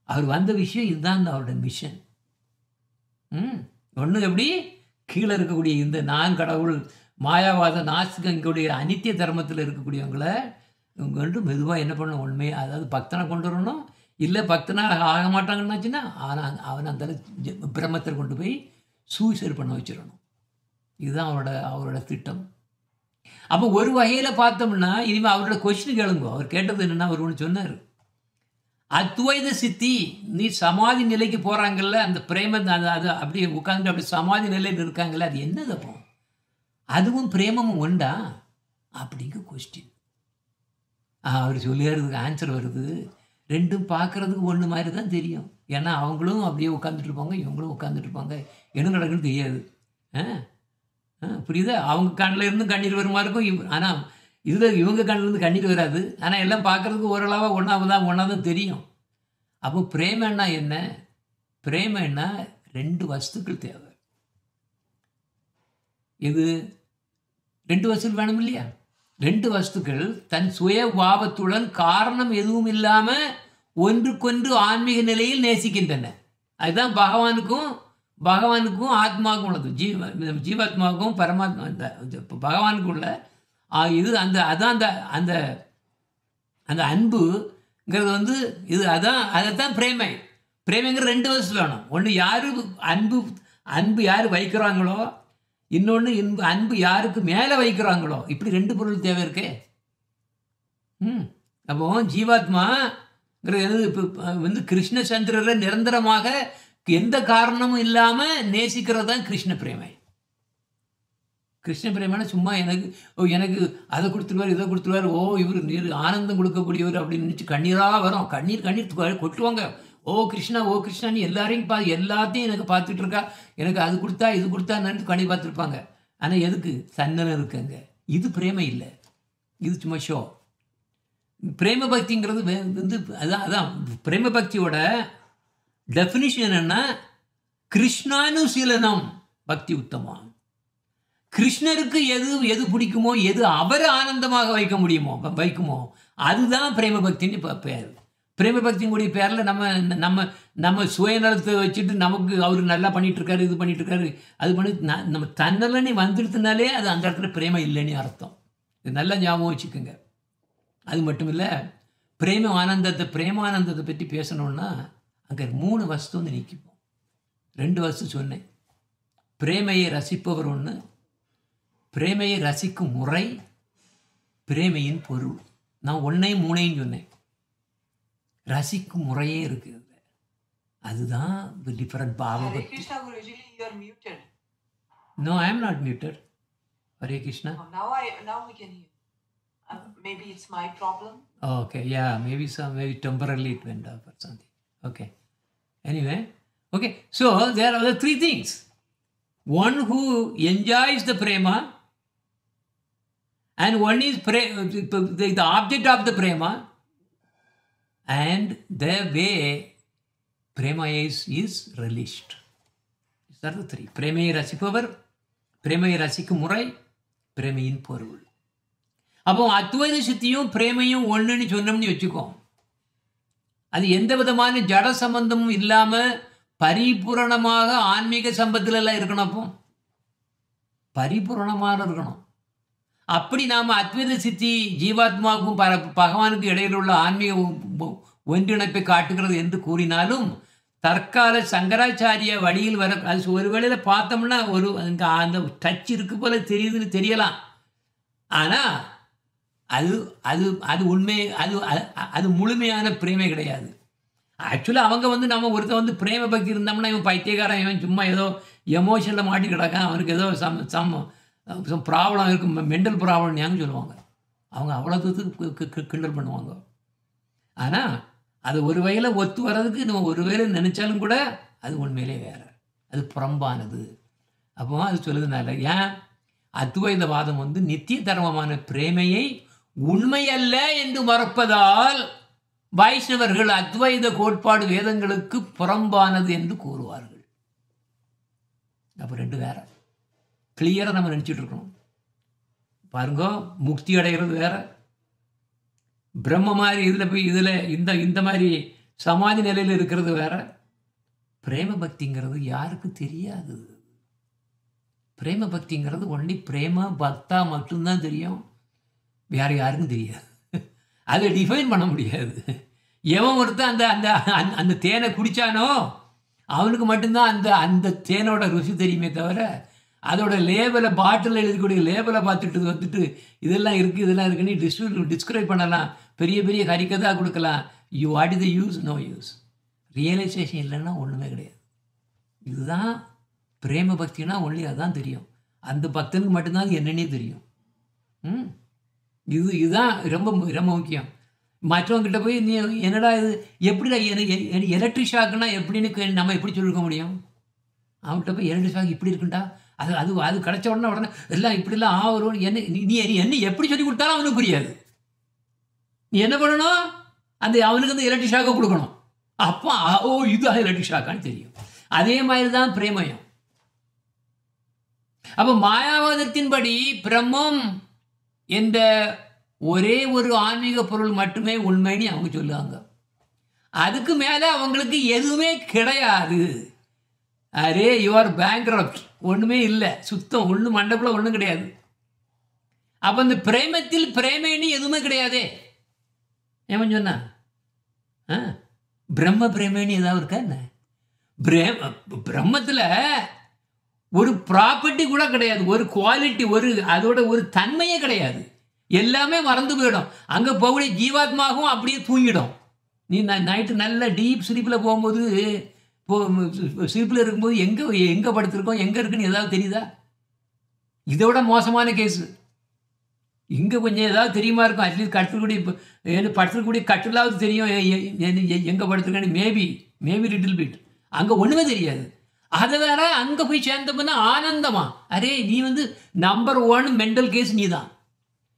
அவர் வந்த விஷயம் இதுதான் அவரோட மிஷன். ஒன்று எப்படி கீழே இருக்கக்கூடிய இந்த நான் கடவுள் மாயாவாத நாஸ்திகங்களுடைய அனித்திய தர்மத்தில் இருக்கக்கூடியவங்களை இவங்க வந்து மெதுவாக என்ன பண்ணணும், உண்மையை அதாவது பக்தனை கொண்டு வரணும். இல்லை பக்தனாக ஆக மாட்டாங்கன்னாச்சுன்னா அவன் அந்த பிரம்மத்தில் கொண்டு போய் சூசைட் பண்ண வச்சிடணும். இதுதான் அவரோட திட்டம். அப்போ ஒரு வகையில் பார்த்தோம்னா இனிமேல் அவரோட கொஸ்டின் கேளுங்க. அவர் கேட்டது என்னென்னா, அவர் ஒன்று சொன்னார், அத்வைத சித்தி நீ சமாதி நிலைக்கு போகிறாங்கல்ல, அந்த பிரேம அது அப்படியே உட்காந்து அப்படி சமாதி நிலையில் இருக்காங்கல்ல, அது என்னது அப்போ? அதுவும் பிரேமமும் உண்டா அப்படிங்க கொஸ்டின். அவர் சொல்லிடுறதுக்கு ஆன்சர் வருது, ரெண்டும் பார்க்குறதுக்கு ஒன்று மாதிரி தான் தெரியும். ஏன்னா அவங்களும் அப்படியே உட்காந்துட்டு இருப்பாங்க, இவங்களும் உட்காந்துட்டு இருப்பாங்க, என்ன நடக்குன்னு தெரியாது. புரியுதா? அவங்க கண்ணில் இருந்து கண்ணீர் வருமா இருக்கும், ஆனால் இவங்க கண்ணில் இருந்து கண்ணீர் வராது. ஆனால் எல்லாம் பார்க்குறதுக்கு ஓரளவாக ஒன்றா தான் தெரியும். அப்போ பிரேமன்னா என்ன? பிரேமன்னா ரெண்டு வஸ்துக்கள் தேவை. இது ரெண்டு வஸ்துக்கள் வேணும் இல்லையா? ரெண்டு வஸ்துக்கள் தன் சுய பாவத்துடன் காரணம் எதுவும் இல்லாமல் ஒன்றுக்கொன்று ஆன்மீக நிலையில் நேசிக்கின்றன. அதுதான் பகவானுக்கும் ஆத்மாவுக்கும் உள்ளது. ஜீவாத்மாவுக்கும் பரமாத்மா பகவானுக்கும் உள்ள இது அதான் அந்த அன்புங்கிறது வந்து இது அதைத்தான் பிரேமைங்கிற ரெண்டு வஸ்து வேணும். ஒன்று யாரு அன்பு யார் வைக்கிறாங்களோ, இன்னொன்று அன்பு யாருக்கு மேலே வைக்கிறாங்களோ, இப்படி ரெண்டு பொருள் தேவை இருக்கே. அப்போ ஜீவாத்மாங்கிறது இப்போ வந்து கிருஷ்ணச்சந்திரரை நிரந்தரமாக எந்த காரணமும் இல்லாமல் நேசிக்கிறது தான் கிருஷ்ண பிரேமை. கிருஷ்ண பிரேமைனா சும்மா எனக்கு அதை கொடுத்துருவார் இதை கொடுத்துருவார், இவர் ஆனந்தம் கொடுக்கக்கூடியவர் அப்படின்னு நினச்சி கண்ணீராக வரும். கண்ணீர் கொட்டுவாங்க. ஓ கிருஷ்ணா நீ எல்லாரையும் எல்லாத்தையும் எனக்கு பார்த்துட்டு இருக்கா, எனக்கு அது கொடுத்தா இது கொடுத்தா நினைச்சு கண்ணீர் பார்த்துருப்பாங்க. ஆனால் எதுக்கு? சன்னலம் இருக்குங்க. இது பிரேமை இல்லை, இது சும்மா ஷோ. பிரேம பக்திங்கிறது வந்து அதான் பிரேம பக்தியோட டெஃபினிஷன் என்னன்னா, கிருஷ்ணானுசீலனம் பக்தி உத்தமம். கிருஷ்ணருக்கு எது பிடிக்குமோ, எது அவரை ஆனந்தமாக வைக்குமோ அதுதான் பிரேம பக்தின்னு பேர். பிரேம பக்தியினுடைய பேரில் நம்ம சுயநலத்தை வச்சுட்டு நமக்கு அவர் நல்லா பண்ணிட்டு இருக்காரு, இது பண்ணிட்டு இருக்காரு, அது பண்ணி நம்ம தன்னலனே வந்துடுத்துனாலே அது அந்த இடத்துல பிரேமம் இல்லைன்னு அர்த்தம். இது நல்லா ஞாபகம் வச்சுக்கோங்க. அது மட்டும் இல்லை, பிரேமானந்தத்தை பற்றி பேசணுன்னா அங்கே 3 வஸ்து வந்து நீக்கிப்போம். 2 வஸ்து சொன்னேன். பிரேமையை ரசிப்பவர் ஒன்று, பிரேமையை ரசிக்கும் முறை, பிரேமையின் பொருள். நான் 1ஐயும் 3ஐயும் சொன்னேன். ரசிக்கும் முறையே இருக்குது, அதுதான் different பாவபக்தி. No, I am not muted. Hare Krishna. Now we can hear. Maybe it's my problem. Okay, yeah, maybe temporarily it went off or something. Okay. Anyway, okay. So there are the 3 things. One who enjoys the prema, and one is the object of the prema, and the way prema is released. These are the 3. பிரேமையை ரசிப்பவர், பிரேமையை ரசிக்கும் முறை, பிரேமையின் பொருள். அப்போ அத்வைத சித்தியும் பிரேமையும் ஒன்றுன்னு சொன்னோம்னு வச்சுக்கோ, அது எந்த விதமான ஜட சம்பந்தமும் இல்லாமல் பரிபூரணமாக ஆன்மீக சம்பத்திலெல்லாம் இருக்கணும். அப்போ பரிபூரணமாக இருக்கணும். அப்படி நாம் அத்வைத சித்தி ஜீவாத்மாவுக்கும் பகவானுக்கும் இடையில் உள்ள ஆன்மீக ஒன்றிணைப்பை காட்டுகிறது என்று கூறினாலும், தற்கால சங்கராச்சாரிய வழியில் வர அது ஒரு வேளையில் பார்த்தோம்னா அந்த டச் இருக்கு போல தெரியுதுன்னு தெரியலாம். ஆனால் அது உண்மை, அது முழுமையான பிரேமை கிடையாது. ஆக்சுவலாக அவங்க வந்து நம்ம ஒருத்தர் வந்து பிரேம பக்தி இருந்தோம்னா இவன் பைத்தியக்காரன், இவன் சும்மா ஏதோ எமோஷனில் மாட்டி கிடக்கான், அவனுக்கு ஏதோ சம் ப்ராப்ளம் இருக்கும், மென்டல் ப்ராப்ளம் ஏன்னு சொல்லுவாங்க. அவங்க அவ்வளோ தூரத்துக்கு கிண்டல் பண்ணுவாங்க. ஆனால் அது ஒரு வகையில் ஒத்து வர்றதுக்கு நம்ம ஒரு வேளை நினச்சாலும் கூட அது உண்மையிலே வேறு, அது புறம்பானது. அப்போ அது சொல்லுதுனால ஏன் அத்வைதவாதம் வந்து நித்திய தர்மமான பிரேமையை உண்மையல்ல என்று மறப்பதால் வைஷ்ணவர்கள் அத்வைத கோட்பாடு வேதங்களுக்கு புறம்பானது என்று கூறுவார்கள். அப்போ 2 வேற கிளியராக நம்ம நினச்சிட்டு இருக்கணும். பாருங்க, முக்தி அடைகிறது வேற, பிரம்ம மாதிரி இதில் போய் இந்த மாதிரி சமாதி நிலையில் இருக்கிறது வேற. பிரேம பக்திங்கிறது யாருக்கு தெரியாது. பிரேம பக்திங்கிறது ஒன்லி பிரேம பக்தா மட்டும்தான் தெரியும், வேறு யாருக்கும் தெரியாது. அதை டிஃபைன் பண்ண முடியாது. எவன் ஒருத்தன் அந்த அந்த அந்த தேனை குடித்தானோ அவனுக்கு மட்டும்தான் அந்த அந்த தேனோட ருசி தெரியுமே தவிர, அதோட லேபலை, பாட்டில் எழுதக்கூடிய லேபலை பார்த்துட்டு வந்துட்டு இதெல்லாம் இருக்குது இதெல்லாம் இருக்குன்னு டிஸ்கிரைப் பண்ணலாம், பெரிய பெரிய கறிக்கதாக கொடுக்கலாம். What is the use? No use. Realization இல்லைன்னா ஒன்றுமே கிடையாது. இதுதான் பிரேம பக்தினா ஒன்லி அதுதான் தெரியும். அந்த பக்தனுக்கு மட்டும்தான் அது என்னன்னே தெரியும். இதுதான் ரொம்ப ரொம்ப முக்கியம். மற்றவங்கிட்ட போய் நீ என்னடா இது எப்படிடா எனக்கு எலக்ட்ரிக் ஷாக்குன்னா எப்படின்னு நம்ம எப்படி சொல்லிருக்க முடியும்? அவன்கிட்ட போய் எலக்ட்ரிக் ஷாக் இப்படி இருக்குண்டா, அது அது அது கிடச்ச உடனே எல்லாம் இப்படிலாம் ஆவரும். என்ன நீ என்ன எப்படி சொல்லி கொடுத்தாலும் அவனுக்கு புரியாது. நீ என்ன பண்ணணும்? அந்த அவனுக்கு அந்த எலக்ட்ரிக் ஷாக்கை கொடுக்கணும். அப்போ ஓ இது எலக்ட்ரிக் ஷாக்கான்னு தெரியும். அதே மாதிரி தான் பிரேமயம். அப்போ மாயாவாதத்தின்படி பிரம்மம் என்ற ஒரே ஒரு ஆன்மீக பொருள் மட்டுமே உண்மைன்னு அவங்க சொல்லுவாங்க. அதுக்கு மேலே அவங்களுக்கு எதுவுமே கிடையாது. அரே யுவர் பேங்க்ரப்ட், ஒன்றுமே இல்லை, சுத்தம், ஒன்றும் மண்டக்குள்ள ஒன்றும் கிடையாது. அப்போ இந்த பிரேமத்தில் பிரேமேன்னு எதுவுமே கிடையாதே. ஏன் சொன்னா பிரம்ம பிரேமேன்னு ஏதாவது இருக்கா என்ன? பிரம்மத்தில் ஒரு ப்ராப்பர்ட்டி கூட கிடையாது, ஒரு குவாலிட்டி, அதோட ஒரு தன்மையே கிடையாது. எல்லாமே மறந்து போயிடும். அங்கே போகக்கூடிய ஜீவாத்மாவும் அப்படியே தூங்கிடும். நீ நைட்டு நல்ல டீப் ஸ்லீப்பில் போகும்போது, ஸ்லீப்பில் இருக்கும்போது எங்கே படுத்திருக்கோம், எங்கே இருக்குன்னு ஏதாவது தெரியுதா? இதோட மோசமான கேஸு. இங்கே கொஞ்சம் ஏதாவது தெரியுமா இருக்கும், அட்லீஸ்ட் படுத்துக்கூடிய கட்டிலாவது தெரியும் எங்கே படுத்துருக்கேன்னு. Maybe little bit. அங்கே ஒன்றுமே தெரியாது. அதை வேற அங்கே போய் சேர்ந்தப்பன்னா ஆனந்தமா. அரே நீ நம்பர் 1 மென்டல் கேஸ் நீ தான்.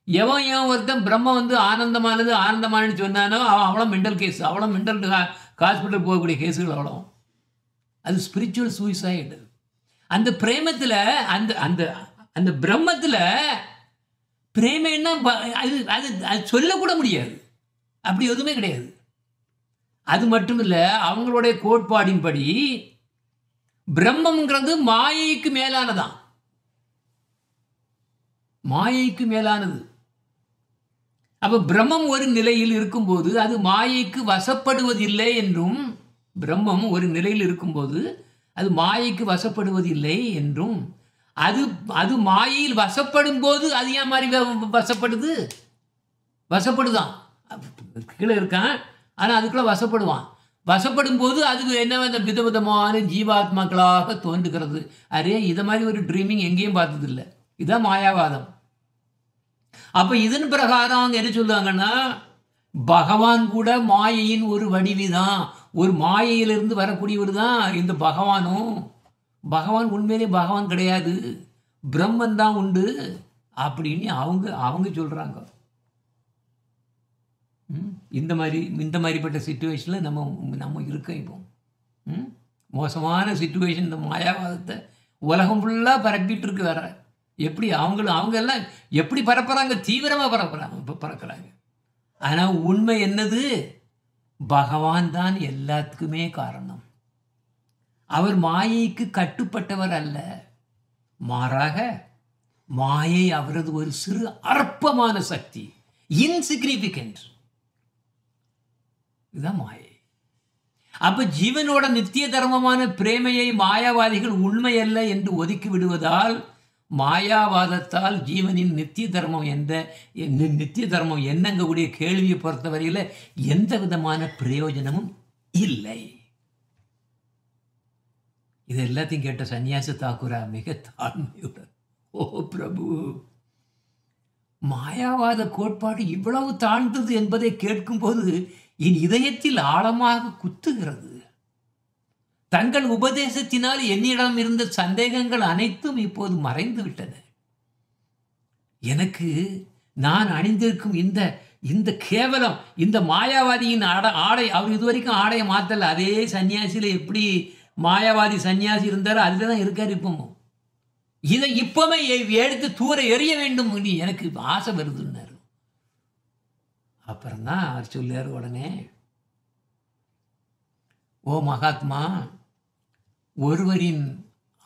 எவன் ஒருத்தன் பிரம்ம ஆனந்தமானு சொன்னானோ அவன் அவ்வளோ மென்டல் கேஸ், அவ்வளோ மென்டல் ஹாஸ்பிட்டல் போகக்கூடிய கேஸுகள் அவ்வளோ. அது ஸ்பிரிச்சுவல் சூசைடு. அந்த பிரேமத்தில் அந்த அந்த அந்த பிரம்மத்தில் பிரேமன்னா அது அது அது சொல்லக்கூட முடியாது. அப்படி எதுவுமே கிடையாது. அது மட்டும் இல்லை, அவங்களுடைய கோட்பாடின்படி பிரம்மங்கிறது மாயைக்கு மேலானதான். மாயைக்கு மேலானது. அப்ப பிரம்மம் ஒரு நிலையில் இருக்கும்போது அது மாயைக்கு வசப்படுவதில்லை என்றும், பிரம்மம் ஒரு நிலையில் இருக்கும்போது அது மாயைக்கு வசப்படுவதில்லை என்றும், அது மாயையில் வசப்படும் போது அது ஏன் மாதிரி வசப்படுதான். கீழே இருக்கான், ஆனால் அதுக்குள்ள வசப்படுவான். வசப்படும் போது அது என்ன விதவிதமான ஜீவாத்மாக்களாக தோன்றுகிறது. அரே இதை மாதிரி ஒரு ட்ரீமிங் எங்கேயும் பார்த்ததில்லை. இதுதான் மாயாவாதம். அப்போ இதன் பிரகாரம் அவங்க என்ன சொல்லுவாங்கன்னா, பகவான் கூட மாயையின் ஒரு வடிவுதான், ஒரு மாயையிலிருந்து வரக்கூடியவர் தான் இந்த பகவானும். பகவான் உண்மையிலே பகவான் கிடையாது, பிரம்மன் தான் உண்டு அப்படின்னு அவங்க சொல்கிறாங்க. இந்த மாதிரிப்பட்ட சிச்சுவேஷனில் நம்ம இருக்கோம். இப்போ மோசமான சிச்சுவேஷன். இந்த மாயாவாதத்தை உலகம் ஃபுல்லாக பரப்பிட்டு இருக்கு. வேற எப்படி அவங்க எல்லாம் எப்படி பரப்புறாங்க? தீவிரமாக பறக்கிறாங்க. ஆனால் உண்மை என்னது? பகவான் தான் எல்லாத்துக்குமே காரணம். அவர் மாயைக்கு கட்டுப்பட்டவர் அல்ல, மாறாக மாயை அவரது ஒரு சிறு அற்பமான சக்தி, இன்சிக்னிஃபிகன்ட். இதுதான் மாயை. அப்ப ஜீவனோட நித்திய தர்மமான பிரேமையை மாயாவாதிகள் உண்மை அல்ல என்று ஒதுக்கி விடுவதால், மாயாவாதத்தால் ஜீவனின் நித்திய தர்மம் என்னங்கக்கூடிய கேள்வியை பொறுத்தவரையில் எந்த விதமான பிரயோஜனமும் இல்லை. இது எல்லாத்தையும் கேட்ட சன்னியாசி தாக்கூரா மிக தாழ்மையுடன், ஓ பிரபு, மாயாவாத கோட்பாடு இவ்வளவு தாழ்ந்தது என்பதை கேட்கும்போது என் இதயத்தில் ஆழமாக குத்துகிறது. தங்கள் உபதேசத்தினால் என்னிடம் இருந்த சந்தேகங்கள் அனைத்தும் இப்போது மறைந்து விட்டன. எனக்கு நான் அணிந்திருக்கும் இந்த கேவலம், இந்த மாயாவாதியின் ஆடை, அவர் இதுவரைக்கும் ஆடையை மாற்றல. அதே சன்னியாசியில் எப்படி மாயாவாதி சன்னியாசி இருந்தாரோ அதில் தான் இருக்கார் இப்பவும். இதை இப்பவுமே எடுத்து தூர எறிய வேண்டும் எனக்கு ஆசை வருதுன்னாரு. அப்புறம்தான் அவர் சொல்லார் உடனே, ஓ மகாத்மா, ஒருவரின்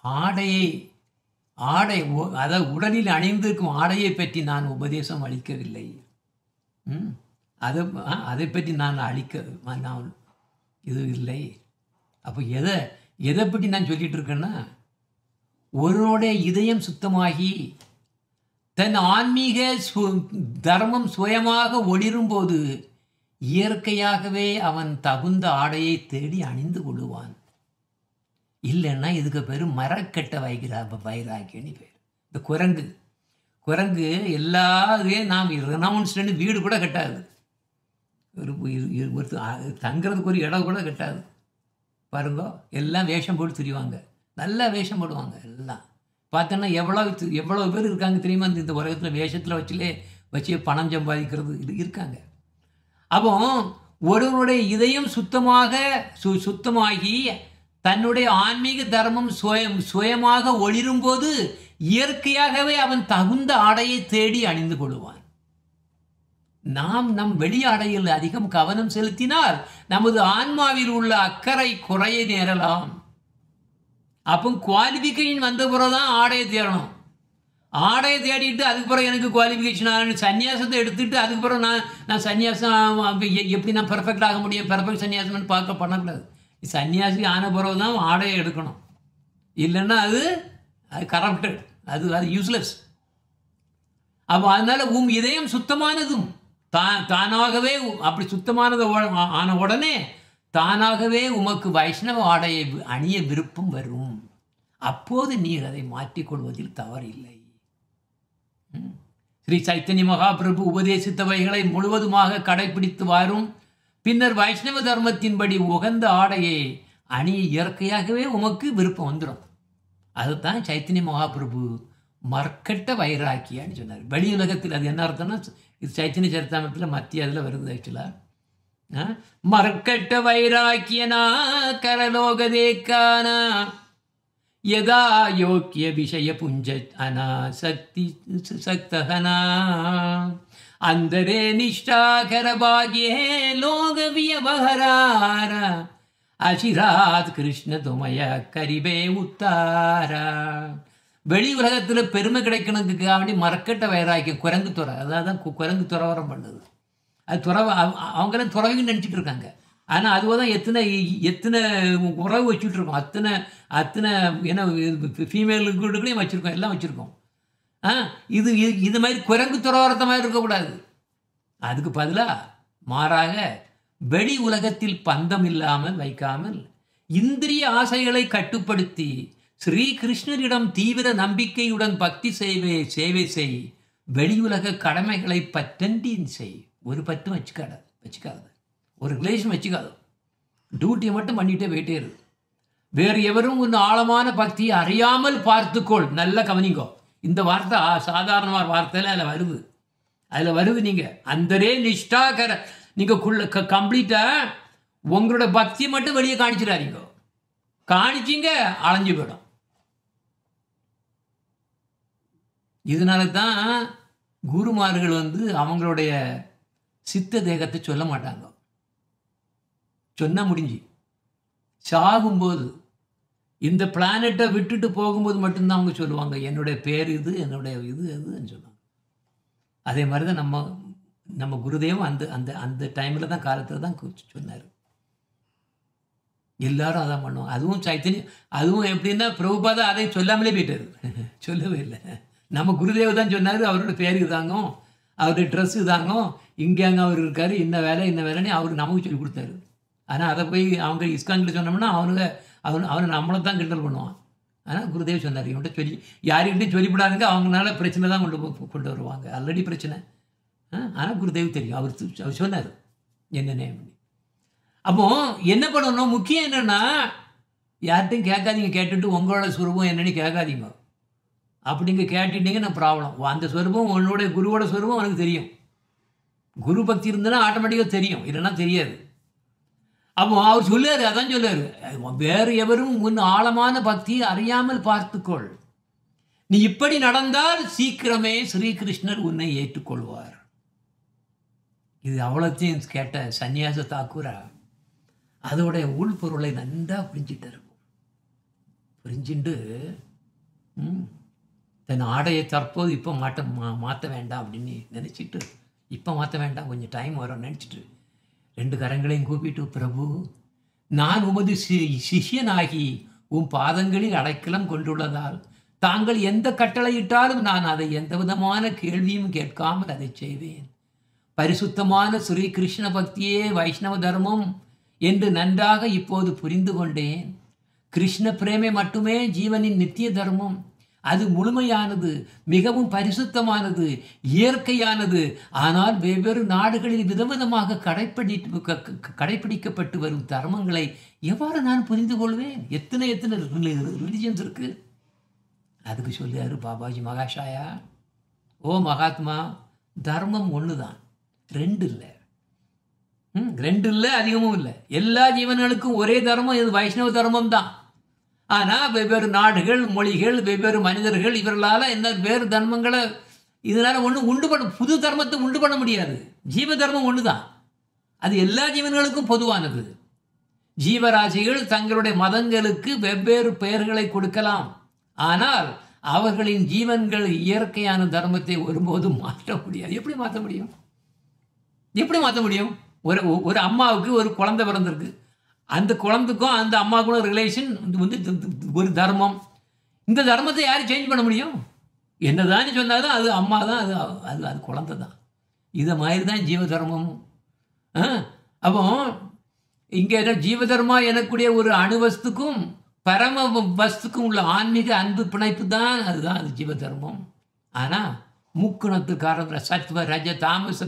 ஆடையை ஆடை அதாவது உடலில் அணிந்திருக்கும் ஆடையை பற்றி நான் உபதேசம் அளிக்கவில்லை. அதை பற்றி நான் நான் இது இல்லை. அப்போ எதை பற்றி நான் சொல்லிட்டு இருக்கேன்னா, ஒருவனுடைய இதயம் சுத்தமாகி தன் ஆன்மீக தர்மம் சுயமாக ஒளிரும்போது இயற்கையாகவே அவன் தகுந்த ஆடையை தேடி அணிந்து கொள்ளுவான். இல்லைன்னா இதுக்கு பேர் மரக்கட்ட வைராக்கியன்னு பேர். இந்த குரங்கு எல்லா இதையும் நாம் ரெனவுன்ஸ்டுன்னு வீடு கூட கட்டாது, ஒரு தங்குறதுக்கு ஒரு இடம் கூட கட்டாது. பாருங்க, எல்லாம் வேஷம் போட்டு திரிவாங்க, நல்லா வேஷம் போடுவாங்க. எல்லாம் பார்த்தோன்னா எவ்வளோ பேர் இருக்காங்க தெரியுமா இந்த உலகத்தில் வேஷத்தில் வச்சு பணம் சம்பாதிக்கிறது இருக்காங்க. அப்போ ஒருவனுடைய இதயம் சுத்தமாகி தன்னுடைய ஆன்மீக தர்மம் சுயமாக ஒளிரும் போது இயற்கையாகவே அவன் தகுந்த ஆடையை தேடி அணிந்து கொள்வான். நாம் நம் வெளி ஆடையில் அதிகம் கவனம் செலுத்தினால் நமது ஆன்மாவில் உள்ள அக்கறை குறைய நேரலாம். அப்போ குவாலிஃபிகேஷன் வந்த பிறகுதான் ஆடையை தேடணும். ஆடையை தேடிட்டு அதுக்கு பிறகு எனக்கு குவாலிஃபிகேஷன் சன்னியாசத்தை எடுத்துட்டு அதுக்கு பிறகு நான் சன்னியாசம் எப்படி நான் பெர்ஃபெக்ட் ஆக முடியும், பெர்ஃபெக்ட் சன்னியாசம்னு பண்ணக்கூடாது. சன்னியாசி ஆன பிறகு தான் ஆடையை எடுக்கணும். இல்லைன்னா அது கரப்டட், அது யூஸ்லெஸ். அப்போ அதனால இதயம் சுத்தமானதும் தானாகவே அப்படி சுத்தமானது ஆன உடனே தானாகவே உமக்கு வைஷ்ணவ ஆடையை அணிய விருப்பம் வரும். அப்போது நீர் அதை மாற்றிக்கொள்வதில் தவறில்லை. ஸ்ரீ சைத்தன்ய மகாபிரபு உபதேசித்தவைகளை முழுவதுமாக கடைபிடித்து வாரும். பின்னர் வைஷ்ணவ தர்மத்தின்படி உகந்த ஆடையை அணிய இயற்கையாகவே உமக்கு விருப்பம் வந்துடும். அதுதான் சைத்தன்ய மகாபிரபு மர்க்கட்ட வைராக்கியான்னு சொன்னார். வெளியுலகத்தில் அது என்ன அர்த்தம்னா, இது சைத்தன்ய சரித்தாமத்தில் மத்திய அதில் வருது. ஆக்சுவலாக மர்க்கட்ட வைராக்கியனா கரலோகதேக்கானா யதா யோக்கிய விஷய புஞ்ச அனாசக்தி சக்தகனா அந்தரே நிஷ்டாகர பாக்யே லோக வியவஹரார அசிராத் கிருஷ்ண துமய கரிபே உத்தாரா. வெளி உலகத்தில் பெருமை கிடைக்கணுக்காக வேண்டி மரக்கட்ட வைராக்கியம் குரங்கு துறை, அதான் குரங்கு துறவரம் பண்ணுது. அது அவங்களாம் துறவின்னு நினச்சிட்டு இருக்காங்க. ஆனால் அதுவாக தான் எத்தனை உறவு வச்சுட்டு இருக்கோம், அத்தனை ஏன்னா ஃபீமேலுக்குள்ளேயும் வச்சுருக்கோம், எல்லாம் வச்சுருக்கோம். இது மாதிரி குரங்கு துறவரத்தை மாதிரி இருக்கக்கூடாது. அதுக்கு பதிலாக மாறாக வெளி உலகத்தில் பந்தம் இல்லாமல் வைக்காமல் இந்திரிய ஆசைகளை கட்டுப்படுத்தி ஸ்ரீகிருஷ்ணரிடம் தீவிர நம்பிக்கையுடன் பக்தி சேவை செய். வெளியுலக கடமைகளை பற்றண்டின் செய். ஒரு பற்றும் வச்சுக்காது, ஒரு ரிலேஷன் வச்சுக்காது. டியூட்டியை மட்டும் பண்ணிகிட்டே போயிட்டே இருக்கு. வேறு எவரும் ஒன்று ஆழமான பக்தியை அறியாமல் பார்த்துக்கொள். நல்லா கவனிங்கோ, இந்த வார்த்தை சாதாரணமான வார்த்தையில் அதில் வருது. நீங்கள் அந்தரே நிஷ்டாகர, நீங்கள் கம்ப்ளீட்டாக உங்களோட பக்தியை மட்டும் வெளியே காணிச்சிடாதீங்க. காணிச்சிங்க அலைஞ்சு போயிடும். இதனால தான் குருமார்கள் அவங்களுடைய சித்த தேகத்தை சொல்ல மாட்டாங்க. சொன்ன முடிஞ்சு சாகும்போது இந்த பிளானட்டை விட்டுட்டு போகும்போது மட்டும்தான் அவங்க சொல்லுவாங்க, என்னுடைய பேர் இது, என்னுடைய இது எதுன்னு சொல்லுவாங்க. அதே மாதிரி தான் நம்ம குருதேவம் அந்த டைமில் தான் காலத்தில் தான் சொன்னார். எல்லாரும் அதான் பண்ணுவோம். அதுவும் எப்படின்னா பிரபுபாதா அதை சொல்லாமலே போயிட்டார், சொல்லவே இல்லை. நம்ம குருதேவ தான் சொன்னார், அவரோட பேர் இதாங்க, அவருடைய ட்ரெஸ் இதாங்க, இங்கேங்க அவர் இருக்கார், இன்ன வேலைன்னு அவர் நமக்கு சொல்லி கொடுத்தாரு. ஆனால் அதை போய் அவங்க இஸ்கான்கிட்ட சொன்னோம்னா அவனை நம்மளை தான் கிண்டல் பண்ணுவான். ஆனால் குருதேவ் சொன்னார், இவன்கிட்ட யாருக்கிட்டையும் சொல்லிவிடாதுங்க, அவங்களால பிரச்சனை தான் கொண்டு வருவாங்க, ஆல்ரெடி பிரச்சனை. ஆனால் குருதேவ் தெரியும், அவர் சொன்னார் என்னென்ன. அப்போ என்ன பண்ணணும், முக்கியம் என்னென்னா யார்கிட்டையும் கேட்காதீங்க. கேட்டுட்டு உங்களோட சுரூபம் என்னன்னு கேட்காதீங்க. அப்படிங்க கேட்டுட்டீங்கன்னா ப்ராப்ளம். அந்த சுரூபம் உன்னோட குருவோட சுரூபம் உனக்கு தெரியும். குரு பக்தி இருந்ததுன்னா ஆட்டோமேட்டிக்காக தெரியும், இல்லைன்னா தெரியாது. அப்போ அவர் சொல்லுவார், அதான் சொல்லுவார், வேறு எவரும் உன் ஆழமான பக்தியை அறியாமல் பார்த்துக்கொள். நீ இப்படி நடந்தால் சீக்கிரமே ஸ்ரீகிருஷ்ணர் உன்னை ஏற்றுக்கொள்வார். இது அவ்வளோத்தையும் கேட்ட சன்னியாச தாக்கூரா அதோடைய உள்பொருளை நன்றாக புரிஞ்சிட்டு இருக்கும். புரிஞ்சுட்டு தன் ஆடையை தற்போது இப்போ மாற்ற வேண்டாம் அப்படின்னு நினச்சிட்டு, இப்போ மாற்ற வேண்டாம், கொஞ்சம் டைம் வரும்னு நினச்சிட்டு 2 கரங்களையும் கூப்பிட்டு, பிரபு, நான் உமது சிஷ்யனாகி உம் பாதங்களில் அடைக்கலம் கொண்டுள்ளதால் தாங்கள் எந்த கட்டளையிட்டாலும் நான் அதை எந்த விதமான கேள்வியும் கேட்காமல் அதை செய்வேன். பரிசுத்தமான ஸ்ரீ கிருஷ்ண பக்தியே வைஷ்ணவ தர்மம் என்று நன்றாக இப்போது புரிந்து கொண்டேன். கிருஷ்ண பிரேமை மட்டுமே ஜீவனின் நித்திய தர்மம். அது முழுமையானது, மிகவும் பரிசுத்தமானது, இயற்கையானது. ஆனால் வெவ்வேறு நாடுகளில் விதவிதமாக கடைப்பிடிக்கப்பட்டு வரும் தர்மங்களை எவ்வாறு நான் புரிந்து கொள்வேன்? எத்தனை ரிலிஜன்ஸ் இருக்கு. அதுக்கு சொல்லியாரு பாபாஜி மகாஷாயா, ஓ மகாத்மா, தர்மம் ஒன்று தான், 2 இல்லை. 2 இல்லை, அதிகமும் இல்லை. எல்லா ஜீவன்களுக்கும் ஒரே தர்மம், இது வைஷ்ணவ தர்மம் தான். ஆனால் வெவ்வேறு நாடுகள், மொழிகள், வெவ்வேறு மனிதர்கள், இவர்களால் என்ன வேறு தர்மங்களை இதனால் புது தர்மத்தை உண்டு பண்ண முடியாது. ஜீவ தர்மம் ஒன்று தான், அது எல்லா ஜீவன்களுக்கும் பொதுவானது. ஜீவராசிகள் தங்களுடைய மதங்களுக்கு வெவ்வேறு பெயர்களை கொடுக்கலாம். ஆனால் அவர்களின் ஜீவன்கள் இயற்கையான தர்மத்தை ஒருபோதும் மாற்ற முடியாது. எப்படி மாற்ற முடியும்? எப்படி மாற்ற முடியும்? ஒரு அம்மாவுக்கு ஒரு குழந்தை பிறந்திருக்கு. அந்த குழந்தைக்கும் அந்த அம்மாவுக்கும் ரிலேஷன் வந்து ஒரு தர்மம். இந்த தர்மத்தை யாரும் சேஞ்ச் பண்ண முடியும்? என்னதான் சொன்னாலும் அது அம்மா தான், அது குழந்தை தான். இதை மாதிரி தான் ஜீவ தர்மம். அப்போ இங்கே ஜீவதர்மா எனக்கூடிய ஒரு அணுவஸ்துக்கும் பரம வஸ்துக்கும் உள்ள ஆன்மீக அன்பு பிணைப்பு தான், அதுதான் அது ஜீவ தர்மம். ஆனால் முக்குணத்து காரணம் சத்வ ரஜ தாமச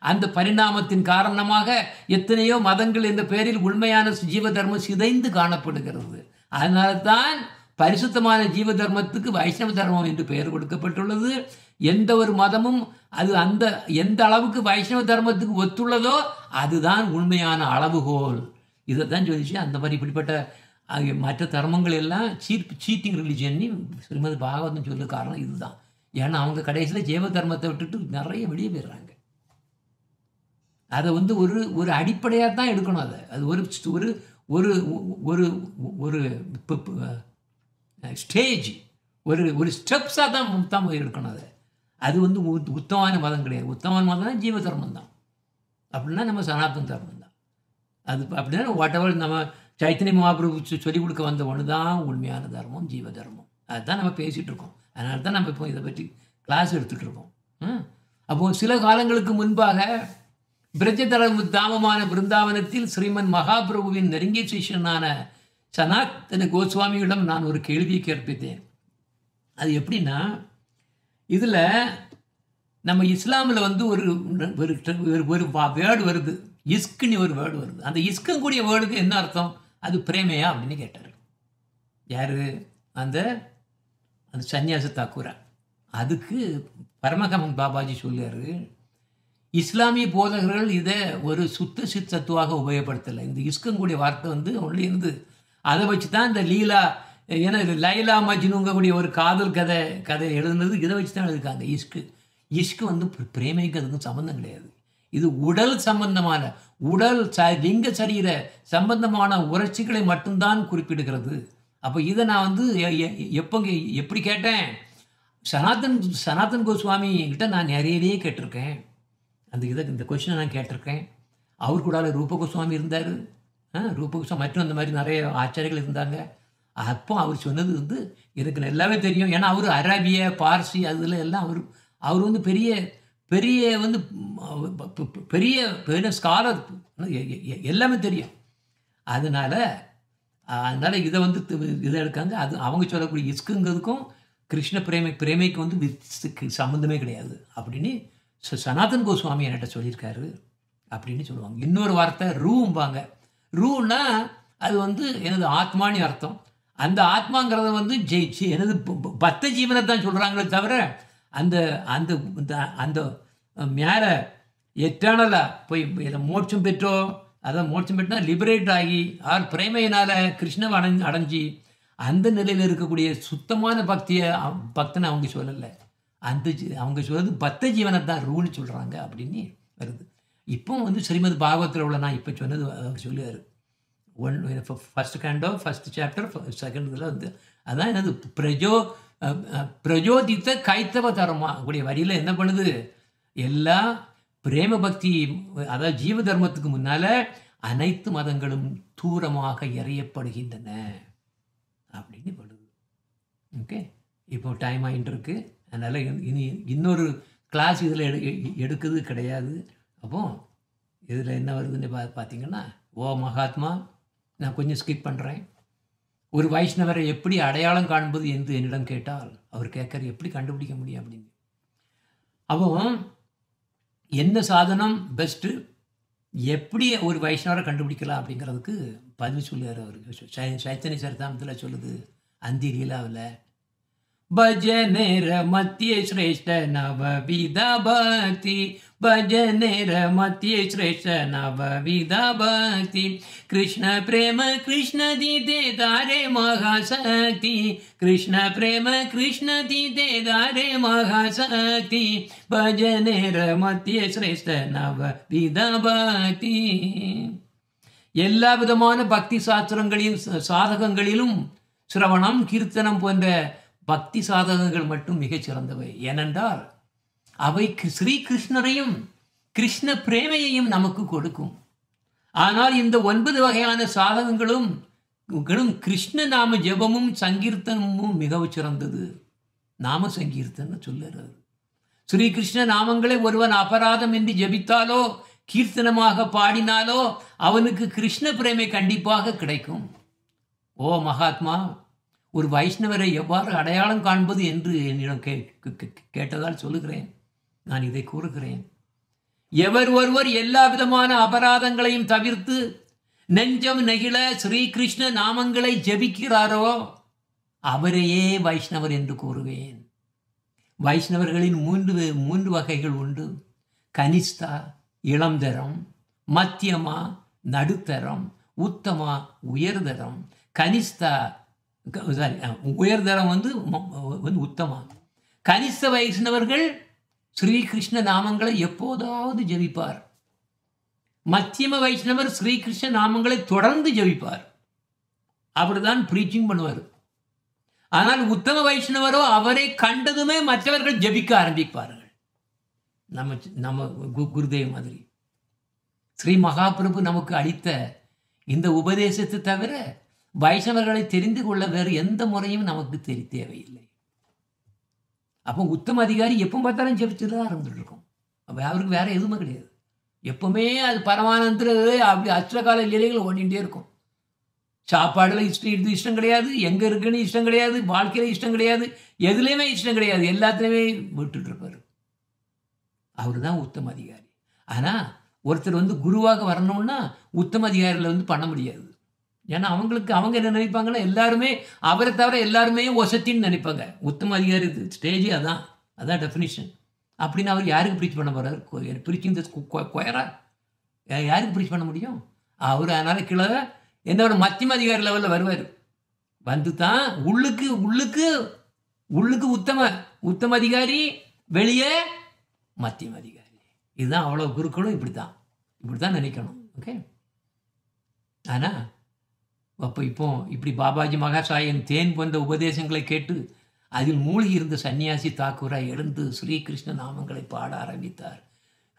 அந்த பரிணாமத்தின் காரணமாக எத்தனையோ மதங்கள் என்ற பெயரில் உண்மையான ஜீவ தர்மம் சிதைந்து காணப்படுகிறது. அதனால தான் பரிசுத்தமான ஜீவ தர்மத்துக்கு வைஷ்ணவ தர்மம் என்று பெயர் கொடுக்கப்பட்டுள்ளது. எந்த ஒரு மதமும் அது எந்த அளவுக்கு வைஷ்ணவ தர்மத்துக்கு ஒத்துள்ளதோ அதுதான் உண்மையான அளவுகோல். இதை தான் சொல்லிச்சு. அந்த மாதிரி இப்படிப்பட்ட மற்ற தர்மங்கள் எல்லாம் சீட்டிங் ரிலிஜன் ஸ்ரீமத் பாகவதம் சொல்ல காரணம் இதுதான். ஏன்னா அவங்க கடைசியில் ஜீவ தர்மத்தை விட்டுட்டு நிறைய வெளியே போயிடுறாங்க. அதை வந்து ஒரு அடிப்படையாக தான் எடுக்கணும். அது ஒரு ஒரு ஒரு ஒரு ஸ்டேஜ், ஒரு ஸ்டெப்ஸாக தான் எடுக்கணும். அது வந்து உத்தமமான மதம் கிடையாது. உத்தமமான மதம் தான் ஜீவ தர்மம் தான். அப்படின்னா நம்ம சனாதன தர்மம் தான். அது அப்படின்னா வாட்டவர் நம்ம சைத்தன்ய மகாபிரபு சொல்லிக் கொடுக்க வந்த ஒன்று தான் உண்மையான தர்மம், ஜீவ தர்மம். அதுதான் நம்ம பேசிகிட்டு இருக்கோம். அதனால தான் நம்ம இப்போ இதை பற்றி கிளாஸ் எடுத்துகிட்டு இருக்கோம். அப்போது சில காலங்களுக்கு முன்பாக தாமமான பிருந்தாவனத்தில் ஸ்ரீமன் மகாபிரபுவின் நெருங்கிய சிஷ்யனான சனாத்தன கோஸ்வாமியிடம் நான் ஒரு கேள்வியை கேட்பித்தேன். அது எப்படின்னா, இதில் நம்ம இஸ்லாமில் வந்து ஒரு வேர்டு வருது, இஸ்க்குன்னு ஒரு வேர்டு வருது. அந்த இஸ்கக்கூடிய வேர்டுக்கு என்ன அர்த்தம்? அது பிரேமையா அப்படின்னு கேட்டார். யார்? அந்த சன்னியாச தாக்கூரா. அதுக்கு பரமகமன் பாபாஜி சொல்லியார், இஸ்லாமிய போதகர்கள் இதை ஒரு சுத்த சித்தத்துவாக உபயோகப்படுத்தலை. இந்த இஸ்கக்கூடிய வார்த்தை வந்து ஒன்லி இருந்து அதை வச்சு தான் இந்த லீலா, ஏன்னா லைலா மஜ்னுங்கக்கூடிய ஒரு காதல் கதை எழுதுனது இதை வச்சு தான் எழுதிருக்காங்க. இஷ்கு வந்து பிரேமைக்கு அதுக்கும் சம்பந்தம் கிடையாது. இது உடல் சம்பந்தமான, லிங்க சரீர சம்பந்தமான உணர்ச்சிகளை மட்டும்தான் குறிப்பிடுகிறது. அப்போ இதை நான் வந்து எப்படி கேட்டேன்? சனாதன் கோஸ்வாமி கிட்ட நான் நிறையவே கேட்டிருக்கேன். இந்த கொஸ்டினை நான் கேட்டிருக்கேன். அவர் கூட ரூப கோஸ்வாமி இருந்தார். ரூப கோஸ்வாமி மற்றும் அந்த மாதிரி நிறைய ஆச்சாரியர்கள் இருந்தாங்க. அப்போ அவர் சொன்னது வந்து எனக்கு நல்லாவே தெரியும். ஏன்னா அவர் அரேபிய, பார்சி அதில் எல்லாம் அவர் வந்து பெரிய வந்து பெரிய ஸ்காலர், எல்லாமே தெரியும். அதனால் இதை வந்து இதை எடுக்காங்க. அது அவங்க சொல்லக்கூடிய இஸ்குங்கிறதுக்கும் கிருஷ்ண பிரேமைக்கு வந்து சம்மந்தமே கிடையாது அப்படின்னு சனாதன் கோஸ்வாமி என்கிட்ட சொல்லியிருக்காரு அப்படின்னு சொல்லுவாங்க. இன்னொரு வார்த்தை ரூம்பாங்க. ரூன்னா அது வந்து எனது ஆத்மானி அர்த்தம். அந்த ஆத்மாங்கிறத வந்து எனது பத்த ஜீவனை தான் சொல்கிறாங்களே தவிர அந்த அந்த அந்த மேலே எட்டர்னலாக போய் மோட்சம் பெற்றோ, அதான் மோட்சம் பெற்றா லிபரேட் ஆகி ஆர் பிரேமையினால் கிருஷ்ணவை அடைஞ்சி அந்த நிலையில் இருக்கக்கூடிய சுத்தமான பக்தனை அவங்க சொல்லலை. அவங்க சொல்கிறது பத்த ஜீவனை தான் ரூன்னு சொல்கிறாங்க அப்படின்னு வருது. இப்போ வந்து ஸ்ரீமத் பாகவத்தில் உள்ள நான் இப்போ சொன்னது அவர் சொல்லுவார். First canto, first chapter, second இதில் வந்து அதான் என்னது பிரஜோதித்த கைத்தவ தர்மா கூடிய வரியில் என்ன பண்ணுது, எல்லா பிரேம பக்தி அதாவது ஜீவ தர்மத்துக்கு முன்னால் அனைத்து மதங்களும் தூரமாக எறியப்படுகின்றன அப்படின்னு படுது. ஓகே, இப்போ டைம் ஆகிட்டு இருக்கு. அதனால் இனி இன்னொரு கிளாஸ் இதில் எடுக்கிறது கிடையாது. அப்போ இதில் என்ன வருதுன்னு பார்த்தீங்கன்னா, ஓ மகாத்மா, நான் கொஞ்சம் ஸ்கிப் பண்ணுறேன். ஒரு வைஷ்ணவரை எப்படி அடையாளம் காண்பது என்று என்னிடம் கேட்டால் அவர் கேட்கறது எப்படி கண்டுபிடிக்க முடியும் அப்படின்னு. அப்போ என்ன சாதனம் பெஸ்ட்டு, எப்படி ஒரு வைஷ்ணவரை கண்டுபிடிக்கலாம் அப்படிங்கிறதுக்கு பதில் சொல்லுவார் அவருக்கு. சைத்தன்ய சரிதாமத்தில் சொல்லுது அந்தி லீலாவில், भजनेर मत्ये श्रेष्ठ नवविधा भक्ति, भजनेर मत्ये श्रेष्ठ नवविधा भक्ति, कृष्ण प्रेम कृष्ण दीदे दारे महाशक्ति, कृष्ण प्रेम कृष्ण दीदे दारे महाशक्ति, भजनेर मत्ये श्रेष्ठ नवविधा भक्ति. எல்லா விதமான பக்தி சாஸ்திரங்களிலும் சாதகங்களிலும் சிரவணம் கீர்த்தனம் போன்ற பக்தி சாதகங்கள் மட்டும் மிகச் சிறந்தவை. ஏனென்றால் அவை ஸ்ரீகிருஷ்ணரையும் கிருஷ்ண பிரேமையையும் நமக்கு கொடுக்கும். ஆனால் இந்த 9 வகையான சாதகங்களும் கிருஷ்ண நாம ஜபமும் சங்கீர்த்தனமும் மிகவும் சிறந்தது. நாம சங்கீர்த்தன சொல்லுறாரு. ஸ்ரீகிருஷ்ண நாமங்களை ஒருவன் அபராதம் என்று ஜபித்தாலோ கீர்த்தனமாக பாடினாலோ அவனுக்கு கிருஷ்ண பிரேமை கண்டிப்பாக கிடைக்கும். ஓ மகாத்மா, ஒரு வைஷ்ணவரை எவ்வாறு அடையாளம் காண்பது என்று என்னிடம் கேட்டதால் சொல்லுகிறேன். நான் இதை கூறுகிறேன். எவர் ஒருவர் எல்லா விதமான அபராதங்களையும் தவிர்த்து நெஞ்சம் நெகிழ ஸ்ரீகிருஷ்ண நாமங்களை ஜபிக்கிறாரோ அவரையே வைஷ்ணவர் என்று கூறுவேன். வைஷ்ணவர்களின் மூன்று வகைகள் உண்டு. கனிஷ்டா இளம்தரம், மத்தியமா நடுத்தரம், உத்தமா உயர்தரம். கனிஷ்டா உயர்தரம் வந்து உத்தமா. கனிஷ்ட வைஷ்ணவர்கள் ஸ்ரீகிருஷ்ண நாமங்களை எப்போதாவது ஜபிப்பார். மத்தியம வைஷ்ணவர் ஸ்ரீகிருஷ்ண நாமங்களை தொடர்ந்து ஜபிப்பார். அப்படிதான் ப்ரீச்சிங் பண்ணுவார். ஆனால் உத்தம வைஷ்ணவரோ அவரை கண்டதுமே மற்றவர்கள் ஜபிக்க ஆரம்பிப்பார்கள். நம்ம குருதேவ் மாதிரி ஸ்ரீ மகாபிரபு நமக்கு அளித்த இந்த உபதேசத்தை தவிர வைஷ்ணவர்களை தெரிந்து கொள்ள வேறு எந்த முறையும் நமக்கு தேவையில்லை. அப்போ உத்தம அதிகாரி எப்போ பார்த்தாலும் ஜெபிச்சுட்டு தான் இருந்துட்டு இருக்கும். அவருக்கு வேற எதுவுமே கிடையாது. எப்பவுமே அது பரமானந்திர அப்படி அஷ்டகால லீலைகள் ஓடிட்டே இருக்கும். சாப்பாடுல இஷ்டம் கிடையாது, எங்க இருக்குன்னு இஷ்டம் கிடையாது, வாழ்க்கையில இஷ்டம் கிடையாது, எதுலையுமே இஷ்டம் கிடையாது, எல்லாத்துலேயுமே விட்டுட்டு இருப்பாரு. அவர் தான் உத்தம அதிகாரி. ஆனால் ஒருத்தர் வந்து குருவாக வரணும்னா உத்தம அதிகாரியில் பண்ண முடியாது. ஏன்னா அவங்க என்ன நினைப்பாங்கன்னா எல்லாருமே அவரை தவிர எல்லாருமே ஒசத்தின்னு நினைப்பாங்க. உத்தம அதிகாரி ஸ்டேஜ் அதான் டெஃபினிஷன். அப்படின்னு அவர் யாருக்கு ப்ரீச் பண்ண போகிறார்? ப்ரீச்சிங் கொயரா யாருக்கு ப்ரீச் பண்ண முடியும்? அவர் அதனால் கீழே என்னோட மத்தியம அதிகாரி லெவலில் வருவார். வந்து தான் உள்ளுக்கு உத்தம அதிகாரி, வெளியே மத்தியம அதிகாரி. இதுதான் அவ்வளோ குருக்களும் இப்படி தான் நினைக்கணும். ஓகே. ஆனால் இப்போ இப்படி பாபாஜி மகாசாயன் தேன் போன்ற உபதேசங்களை கேட்டு அதில் மூழ்கி இருந்த சன்னியாசி தாக்கூரா எழுந்து ஸ்ரீகிருஷ்ண நாமங்களை பாட ஆரம்பித்தார்.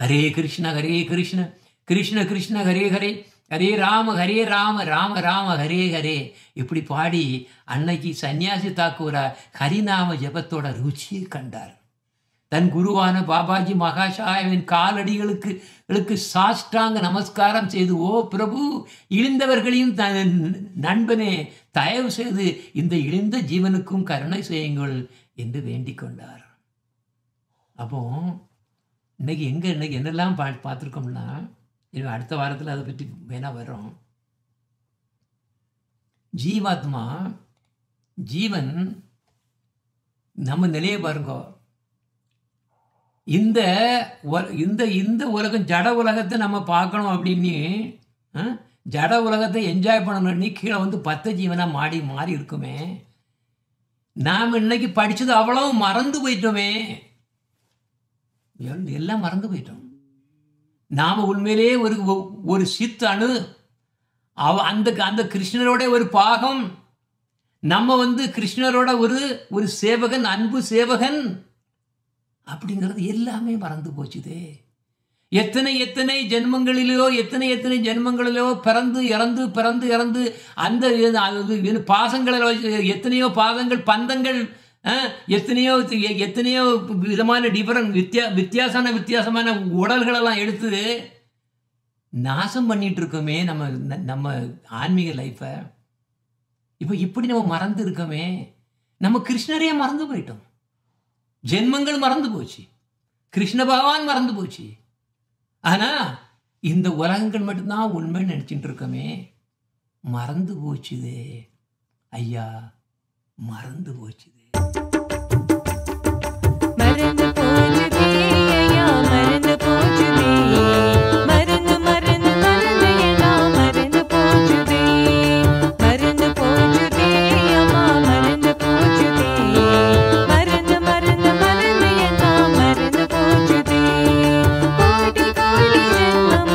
ஹரே கிருஷ்ண ஹரே கிருஷ்ண கிருஷ்ண கிருஷ்ண ஹரே ஹரே, ஹரே ராம ராம ராம ஹரே ஹரே இப்படி பாடி அன்னைக்கு சன்னியாசி தாக்கூரா ஹரிநாம ஜபத்தோட ருச்சியை கண்டார். தன் குருவான பாபாஜி மகாசாயவின் காலடிகளுக்கு சாஷ்டாங்க நமஸ்காரம் செய்து, ஓ பிரபு, இழிந்தவர்களையும் நண்பனே, தயவு செய்து இந்த இழிந்த ஜீவனுக்கும் கருணை செய்யுங்கள் என்று வேண்டிக் கொண்டார். அப்போ இன்னைக்கு என்னெல்லாம் பார்த்துருக்கோம்னா, அடுத்த வாரத்தில் அதை பற்றி வேணா வர்றோம். ஜீவன் நம்ம நிலையை பாருங்க. இந்த உலகம் ஜட உலகத்தை நம்ம பார்க்கணும் அப்படின்னு ஜட உலகத்தை என்ஜாய் பண்ணணும்னு கீழே வந்து 10 ஜீவனாக மாறி இருக்குமே. நாம் இன்னைக்கு படித்தது அவ்வளவு மறந்து போயிட்டோமே. எல்லாம் மறந்து போயிட்டோம். நாம் உண்மையிலே ஒரு சித்து அணு, அந்த கிருஷ்ணரோட ஒரு பாகம். நம்ம வந்து கிருஷ்ணரோட ஒரு சேவகன், அன்பு சேவகன் அப்படிங்கிறது எல்லாமே மறந்து போச்சுதே. எத்தனை எத்தனை ஜென்மங்களிலோ பிறந்து இறந்து அந்த பாசங்களில் எத்தனையோ பாதங்கள், பந்தங்கள், எத்தனையோ விதமான வித்தியாசமான உடல்களெல்லாம் எடுத்து நாசம் பண்ணிட்டு இருக்கோமே நம்ம ஆன்மீக லைஃப்பை. இப்போ இப்படி நம்ம மறந்து இருக்கோமே, நம்ம கிருஷ்ணரையே மறந்து போயிட்டோம். ஜென்மங்கள் மறந்து போச்சு, கிருஷ்ண பகவான் மறந்து போச்சு. ஆனா இந்த உலகங்கள் மட்டும்தான் உண்மைன்னு நினைச்சிட்டு இருக்கோமே, மறந்து போச்சுதே ஐயா, மறந்து போச்சுதே. மறந்து போச்சுதே ஐயா, மறந்து போச்சுதே. மறந்து மறந்து மறந்து எல்லாம் மறந்து போச்சுதே. மறந்து போச்சுதே அம்மா, மறந்து போச்சுதே. மறந்து மறந்து மறந்து எல்லாம் மறந்து போச்சுதே. கோடி கோடி ஜென்மம்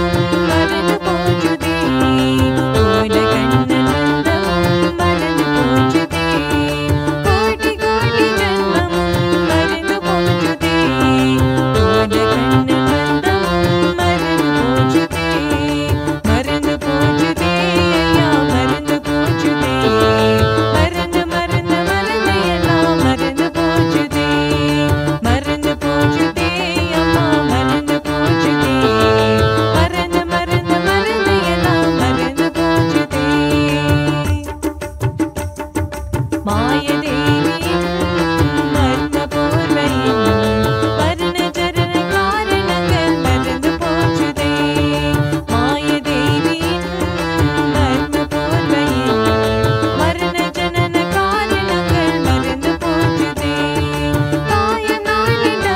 மறந்து போச்சுதே. கோல கண்ணன் வந்தம் மறந்து போச்சுதே. கோடி கோடி ஜென்மம் மறந்து போச்சுதே. கோல கண்ணன் வந்தம் மறந்து போச்சுதே. மறந்து போச்சுதே ஐயா, மறந்து போச்சுதே. மறந்து மறந்து மறந்து எல்லாம் மறந்து போச்சுதே. மறந்து போச்சுதே அம்மா, மறந்து போச்சுதே. மறந்து மறந்து மறந்து எல்லாம் மறந்து போச்சுதே. மாயதேவியின் மர்ம போர்வையின் வர்ண சரண காரணங்கள் மறந்து போச்சுதே. மாயதேவியின் மர்ம போர்வையின் மரண ஜனன காரணங்கள் மறந்து போச்சுதே. காயம் நாளிட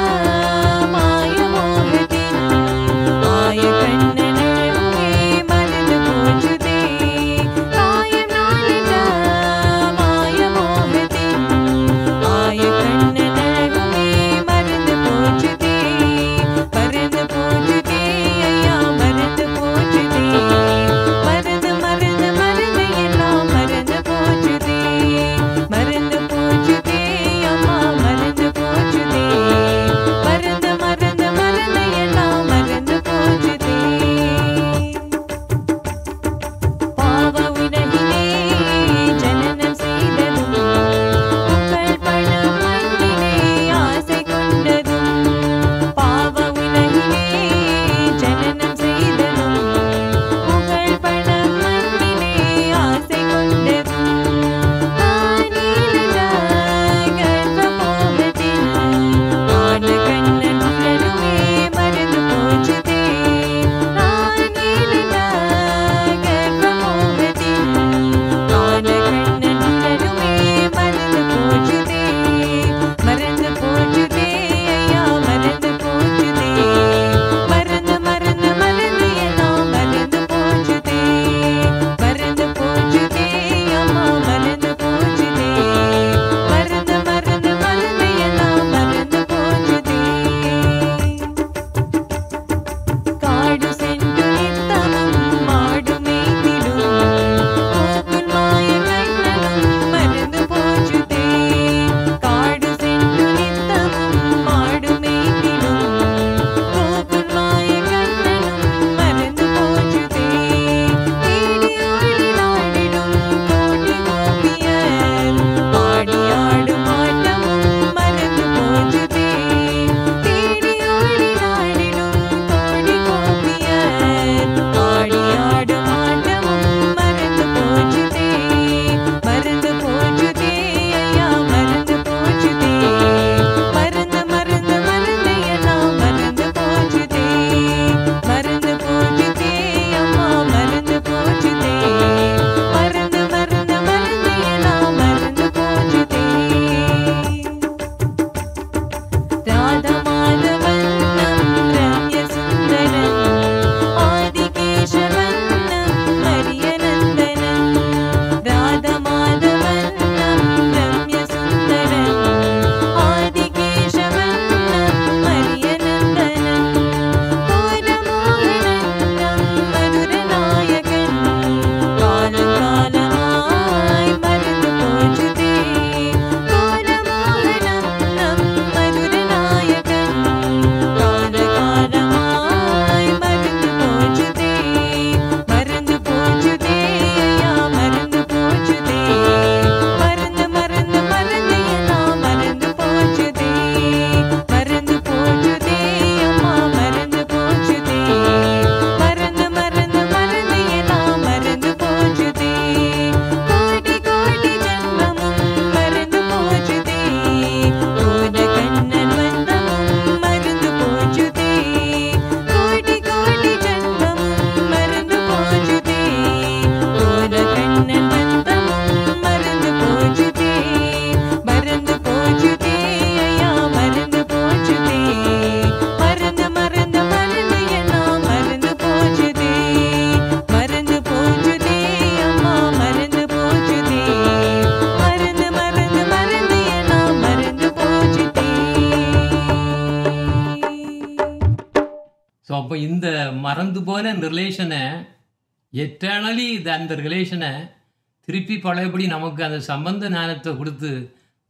மாய மோகத்தின் மாய கண்ணனழகுமே மறந்து போச்சுதே. காயம் நாளிட மாய மோகத்தின் மறந்து போன ரிலேஷனை எட்டர்னலி அந்த ரிலேஷனை திருப்பி பழையபடி நமக்கு அந்த சம்பந்த ஞானத்தை கொடுத்து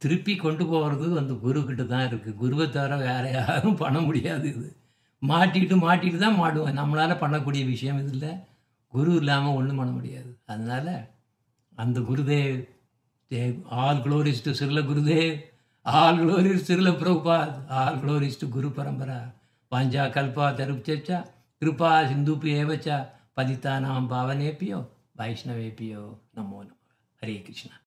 திருப்பி கொண்டு போகிறது அந்த குருக்கிட்ட தான் இருக்குது. குருவை தவிர வேறு யாரும் பண்ண முடியாது. இது மாட்டிட்டு தான் மாடுவேன். நம்மளால் பண்ணக்கூடிய விஷயம் இது இல்லை. குரு இல்லாமல் ஒன்றும் பண்ண முடியாது. அதனால் அந்த Gurudev, all glories to Srila Gurudev, all glories Srila Prabhupad, all glories to guru parampara, வாஞ்சா கல்பா தருப்சா கிருபா சிந்துப்பு ஏவச்சா பதித்தானாம் பாவனேப்பியோ வைஷ்ணவேப்பியோ நமோ நமः. ஹரே கிருஷ்ணா.